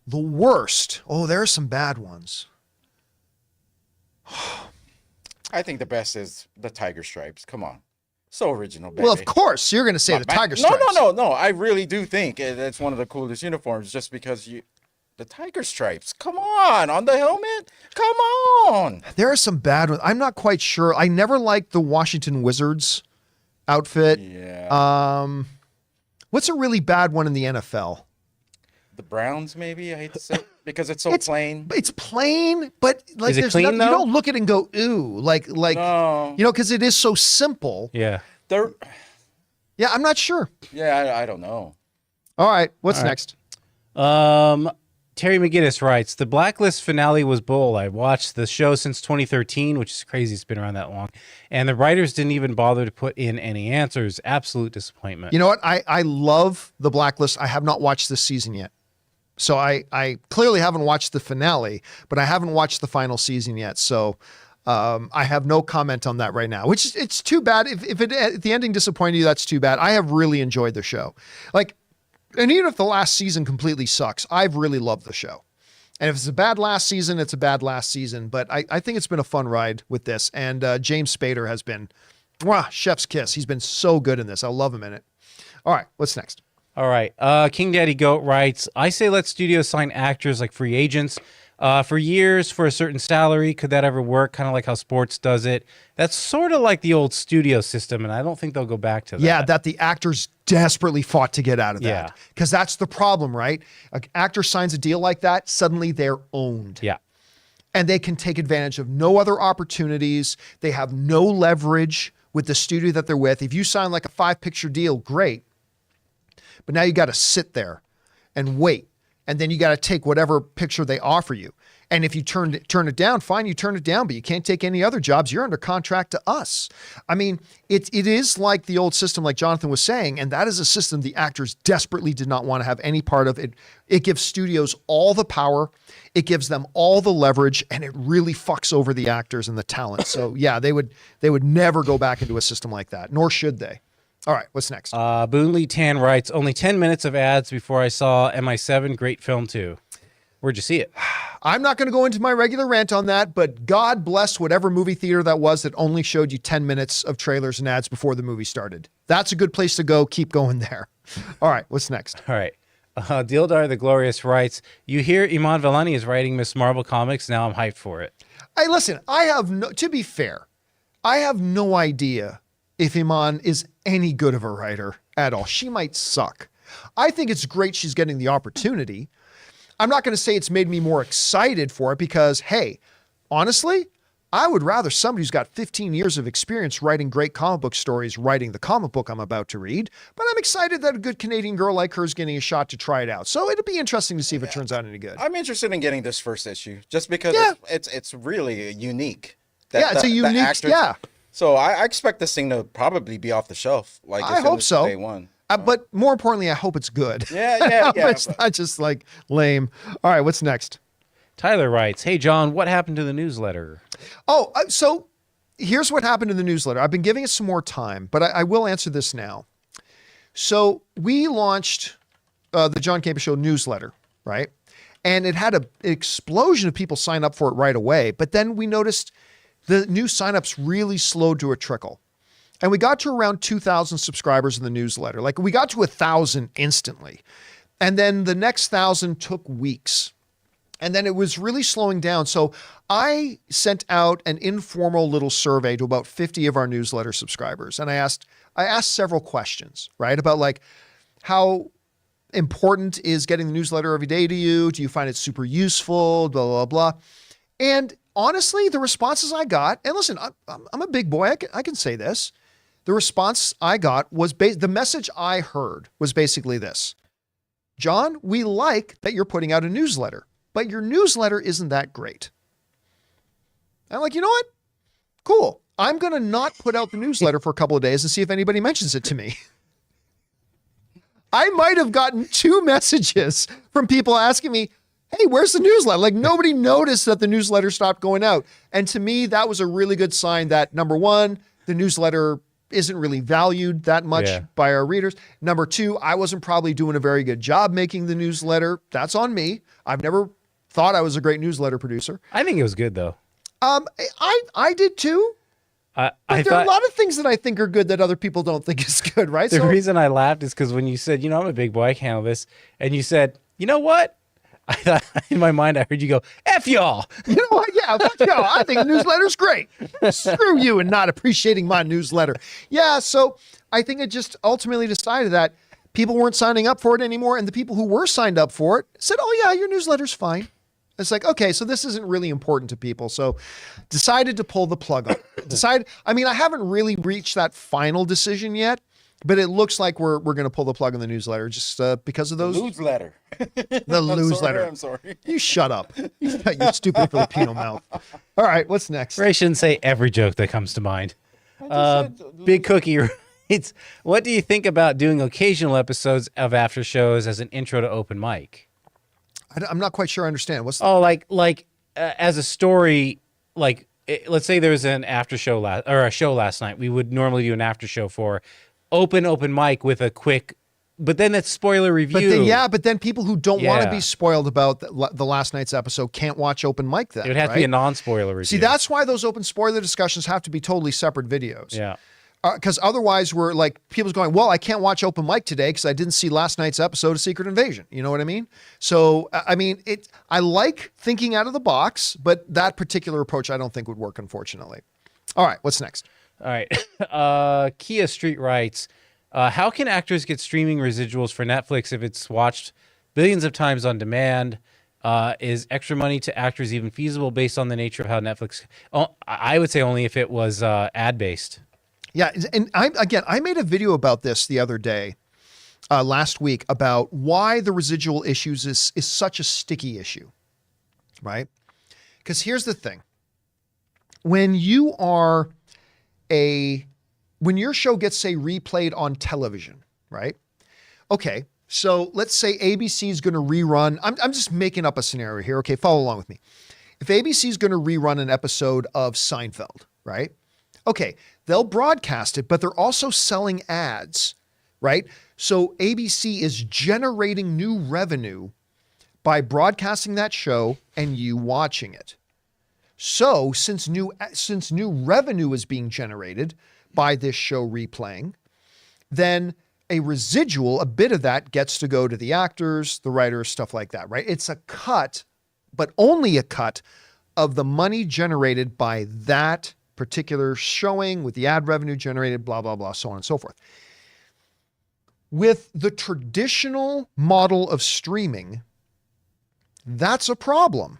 The worst, there are some bad ones. I think the best is the tiger stripes. Come on. So original, baby. Well, of course, you're going to say the tiger stripes. No. I really do think it's one of the coolest uniforms just because the tiger stripes. Come on the helmet. Come on. There are some bad ones. I'm not quite sure. I never liked the Washington Wizards outfit. Yeah. What's a really bad one in the NFL? The Browns, maybe, I hate to say, because it's so plain. It's plain, but like Is it clean, you though? don't look at it and go, ooh, No. because it is so simple. Yeah. Yeah, I'm not sure. Yeah, I don't know. All right, what's next? Terry McGinnis writes, the Blacklist finale was bold. I watched the show since 2013, which is crazy. It's been around that long. And the writers didn't even bother to put in any answers. Absolute disappointment. You know what? I love the Blacklist. I have not watched this season yet. So I clearly haven't watched the finale, but I haven't watched the final season yet. So I have no comment on that right now, which it's too bad. If the ending disappointed you, that's too bad. I have really enjoyed the show. And even if the last season completely sucks, I've really loved the show. And if it's a bad last season, it's a bad last season. But I think it's been a fun ride with this. And James Spader has been, chef's kiss. He's been so good in this. I love him in it. All right, what's next? All right. King Daddy Goat writes, I say let studios sign actors like free agents for years for a certain salary. Could that ever work? Kind of like how sports does it. That's sort of like the old studio system, and I don't think they'll go back to that. Yeah, that the actors desperately fought to get out of that. Yeah. Because that's the problem, right? An actor signs a deal like that, suddenly they're owned. Yeah. And they can take advantage of no other opportunities. They have no leverage with the studio that they're with. If you sign like a 5-picture deal, great. But now you got to sit there and wait. And then you got to take whatever picture they offer you. And if you turn it down, fine, you turn it down, but you can't take any other jobs. You're under contract to us. I mean, it is like the old system, like Jonathan was saying, and that is a system the actors desperately did not want to have any part of. It gives studios all the power. It gives them all the leverage, and it really fucks over the actors and the talent. So yeah, they would never go back into a system like that, nor should they. All right, what's next? Boonley Tan writes, only 10 minutes of ads before I saw MI7. Great film, too. Where'd you see it? I'm not going to go into my regular rant on that, but God bless whatever movie theater that was that only showed you 10 minutes of trailers and ads before the movie started. That's a good place to go. Keep going there. All right, what's next? All right. Dildar the Glorious writes, you hear Iman Vellani is writing Miss Marvel comics. Now I'm hyped for it. Hey, listen, to be fair, I have no idea if Iman is any good of a writer at all. She might suck. I think it's great she's getting the opportunity I'm not going to say it's made me more excited for it because, hey, honestly, I would rather somebody who's got 15 years of experience writing great comic book stories, writing the comic book I'm about to read. But I'm excited that a good Canadian girl like her is getting a shot to try it out. So it'll be interesting to see if it turns out any good. I'm interested in getting this first issue just because it's really unique. It's a unique, So I expect this thing to probably be off the shelf. Like I hope so. Day one. But more importantly, I hope it's good. Yeah. It's not just like lame. All right, what's next? Tyler writes, "Hey John, what happened to the newsletter?" Oh, so here's what happened in the newsletter. I've been giving it some more time, but I will answer this now. So we launched the John Campea Show newsletter, right? And it had an explosion of people sign up for it right away. But then we noticed the new signups really slowed to a trickle. And we got to around 2,000 subscribers in the newsletter. Like we got to 1,000 instantly. And then the next 1,000 took weeks. And then it was really slowing down. So I sent out an informal little survey to about 50 of our newsletter subscribers. And I asked several questions, right? About like how important is getting the newsletter every day to you? Do you find it super useful? Blah, blah, blah. And honestly, the responses I got, and listen, I'm a big boy. I can say this. The response I got was the message I heard was basically this: John, we like that you're putting out a newsletter, but your newsletter isn't that great. I'm like, you know what? Cool. I'm going to not put out the newsletter for a couple of days and see if anybody mentions it to me. I might have gotten 2 messages from people asking me, hey, where's the newsletter? Like nobody noticed that the newsletter stopped going out. And to me, that was a really good sign that number 1, the newsletter isn't really valued that much by our readers. Number 2, I wasn't probably doing a very good job making the newsletter. That's on me. I've never thought I was a great newsletter producer. I think it was good though. I did too. But there are a lot of things that I think are good that other people don't think is good, right? The reason I laughed is because when you said, I'm a big boy, I can handle this. And you said, you know what? I thought in my mind, I heard you go, F y'all. You know what? Yeah, fuck y'all. I think the newsletter's great. Screw you and not appreciating my newsletter. Yeah, so I think it just ultimately decided that people weren't signing up for it anymore. And the people who were signed up for it said, oh yeah, your newsletter's fine. It's like, okay, so this isn't really important to people. So decided to pull the plug on it. I haven't really reached that final decision yet, but it looks like we're going to pull the plug on the newsletter just because of those. Newsletter. The newsletter. I'm sorry. You shut up. You stupid Filipino mouth. All right, what's next? Ray shouldn't say every joke that comes to mind. Big Cookie writes, what do you think about doing occasional episodes of after shows as an intro to open mic? I'm not quite sure I understand. What's as a story, let's say there was an after show a show last night. We would normally do an after show for open mic with a quick, but then it's spoiler review. But then people who don't want to be spoiled about the last night's episode can't watch open mic then. It would have to be a non-spoiler review. See, that's why those open spoiler discussions have to be totally separate videos. Yeah. Because otherwise we're like, people's going, well, I can't watch open mic today because I didn't see last night's episode of Secret Invasion. You know what I mean? So, I like thinking out of the box, but that particular approach I don't think would work, unfortunately. All right, what's next? All right. Kia Street writes, how can actors get streaming residuals for Netflix if it's watched billions of times on demand? Is extra money to actors even feasible based on the nature of how Netflix... I would say only if it was ad-based. Yeah, and I made a video about this the other day, last week, about why the residual issues is such a sticky issue, right? Because here's the thing. When your show gets, say, replayed on television, right? Okay, so let's say ABC is going to rerun. I'm just making up a scenario here. Okay, follow along with me. If ABC is going to rerun an episode of Seinfeld, right? Okay, they'll broadcast it, but they're also selling ads, right? So ABC is generating new revenue by broadcasting that show and you watching it. So since new revenue is being generated by this show replaying, then a residual, a bit of that gets to go to the actors, the writers, stuff like that, right? It's a cut, but only a cut of the money generated by that particular showing with the ad revenue generated, blah, blah, blah, so on and so forth. With the traditional model of streaming, That's a problem.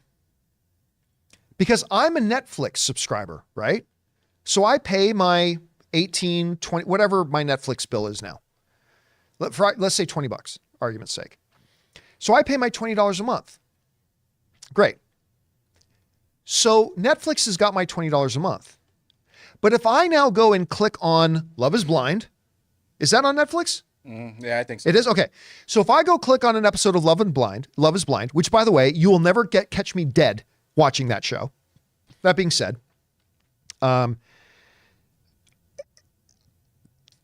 Because I'm a Netflix subscriber, right? So I pay my 18, 20, whatever my Netflix bill is now. Let's say $20, argument's sake. So I pay my $20 a month. Great. So Netflix has got my $20 a month. But if I now go and click on Love is Blind, is that on Netflix? Yeah, I think so. It is? Okay. So if I go click on an episode of Love is Blind, which by the way, you will never catch me dead watching that show. That being said,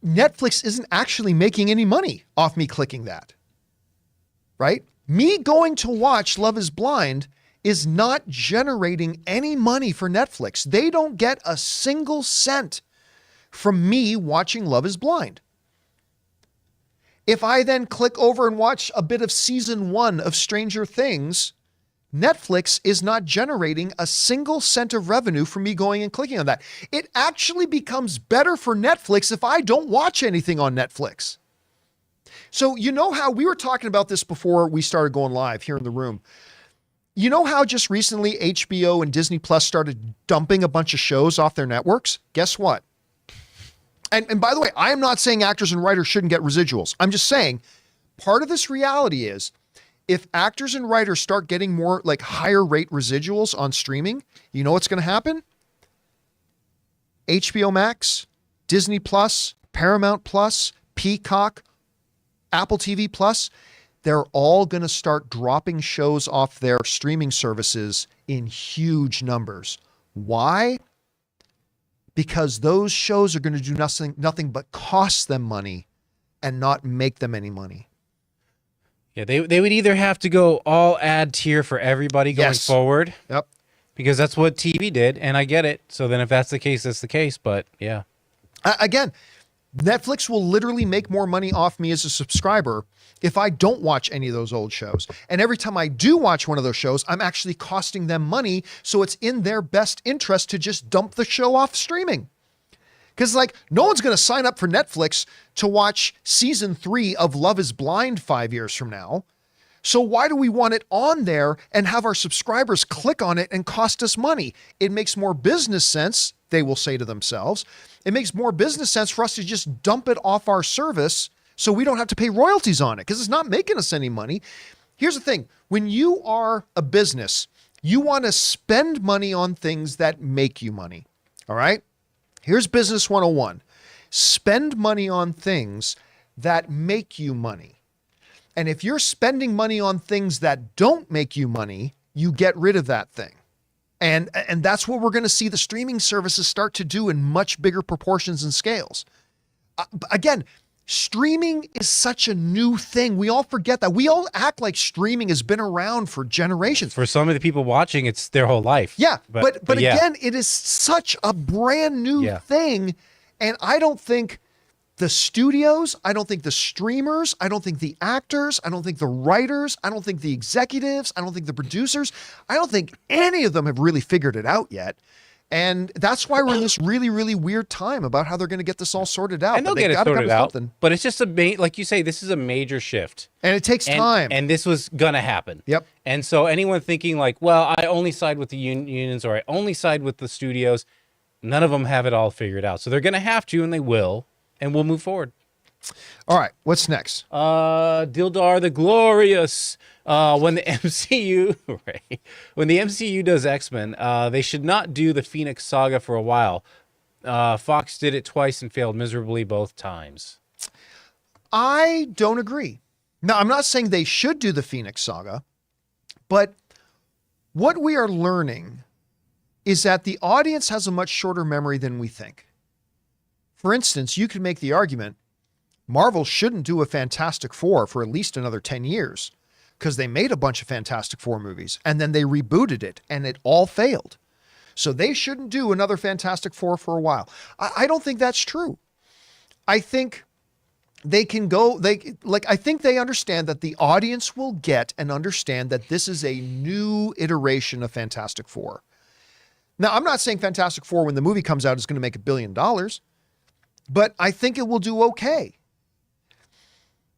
Netflix isn't actually making any money off me clicking that, right? Me going to watch Love is Blind is not generating any money for Netflix. They don't get a single cent from me watching Love is Blind. If I then click over and watch a bit of season 1 of Stranger Things, Netflix is not generating a single cent of revenue from me going and clicking on that. It actually becomes better for Netflix if I don't watch anything on Netflix. So you know how we were talking about this before we started going live here in the room. You know how just recently HBO and Disney Plus started dumping a bunch of shows off their networks? Guess what? And by the way, I am not saying actors and writers shouldn't get residuals. I'm just saying part of this reality is if actors and writers start getting more like higher rate residuals on streaming, you know what's going to happen? HBO Max, Disney Plus, Paramount Plus, Peacock, Apple TV Plus, they're all going to start dropping shows off their streaming services in huge numbers. Why? Because those shows are going to do nothing but cost them money and not make them any money. Yeah, they would either have to go all ad tier for everybody going forward. Yep. Because that's what TV did, and I get it. So then if that's the case, that's the case. But yeah. Again, Netflix will literally make more money off me as a subscriber if I don't watch any of those old shows. And every time I do watch one of those shows, I'm actually costing them money. So it's in their best interest to just dump the show off streaming. Because like no one's going to sign up for Netflix to watch season 3 of Love is Blind 5 years from now. So why do we want it on there and have our subscribers click on it and cost us money? It makes more business sense, they will say to themselves. It makes more business sense for us to just dump it off our service so we don't have to pay royalties on it because it's not making us any money. Here's the thing. When you are a business, you want to spend money on things that make you money. All right? Here's Business 101. Spend money on things that make you money. And if you're spending money on things that don't make you money, you get rid of that thing. And that's what we're going to see the streaming services start to do in much bigger proportions and scales. Again, streaming is such a new thing. We all forget that. We all act like streaming has been around for generations. For some of the people watching, it's their whole life. Yeah, but yeah. Again, it is such a brand new thing. And I don't think the studios, I don't think the streamers, I don't think the actors, I don't think the writers, I don't think the executives, I don't think the producers, I don't think any of them have really figured it out yet. And that's why we're in this really, really weird time about how they're going to get this all sorted out. And they'll get it sorted out. But it's just like you say, this is a major shift. And it takes time. And this was going to happen. Yep. And so anyone thinking like, well, I only side with the unions or I only side with the studios, none of them have it all figured out. So they're going to have to, and they will. And we'll move forward. All right. What's next? Dildar the Glorious. When the MCU, right? When the MCU does X-Men, they should not do the Phoenix Saga for a while. Fox did it twice and failed miserably both times. I don't agree. Now, I'm not saying they should do the Phoenix Saga, but what we are learning is that the audience has a much shorter memory than we think. For instance, you could make the argument Marvel shouldn't do a Fantastic Four for at least another 10 years because they made a bunch of Fantastic Four movies and then they rebooted it and it all failed. So they shouldn't do another Fantastic Four for a while. I don't think that's true. I think they can go, I think they understand that the audience will get and understand that this is a new iteration of Fantastic Four. Now, I'm not saying Fantastic Four when the movie comes out is going to make $1 billion. But I think it will do okay.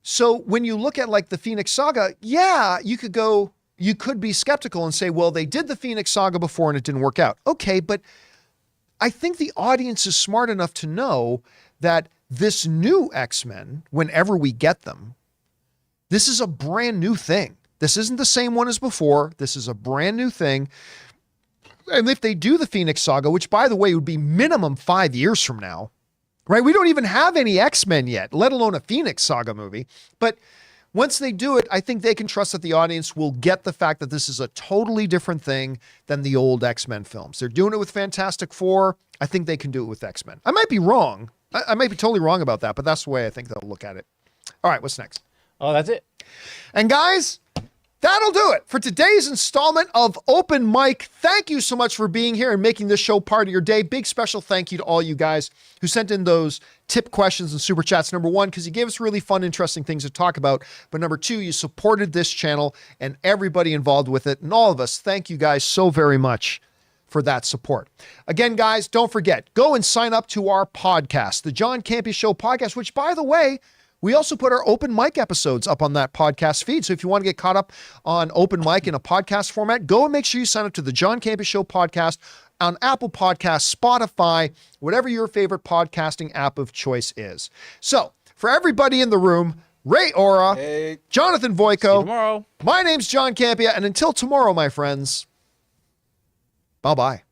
So when you look at like the Phoenix Saga, yeah, you could go, you could be skeptical and say, well, they did the Phoenix Saga before and it didn't work out. Okay, but I think the audience is smart enough to know that this new X-Men, whenever we get them, this is a brand new thing. This isn't the same one as before. This is a brand new thing. And if they do the Phoenix Saga, which by the way would be minimum 5 years from now, right? We don't even have any X-Men yet, let alone a Phoenix Saga movie. But once they do it, I think they can trust that the audience will get the fact that this is a totally different thing than the old X-Men films. They're doing it with Fantastic Four. I think they can do it with X-Men. I might be wrong. I might be totally wrong about that, but that's the way I think they'll look at it. All right, what's next? Oh, that's it. And guys, that'll do it for today's installment of Open Mic. Thank you so much for being here and making this show part of your day. Big special thank you to all you guys who sent in those tip questions and super chats. Number one, because you gave us really fun, interesting things to talk about. But number two, you supported this channel and everybody involved with it. And all of us, thank you guys so very much for that support. Again, guys, don't forget, go and sign up to our podcast, the John Campea Show podcast, which, by the way, we also put our Open Mic episodes up on that podcast feed. So if you want to get caught up on Open Mic in a podcast format, go and make sure you sign up to the John Campea Show podcast on Apple Podcasts, Spotify, whatever your favorite podcasting app of choice is. So for everybody in the room, Ray Ora, Hey. Jonathan See you Voico, tomorrow. my name's John Campea, and until tomorrow, my friends, bye-bye.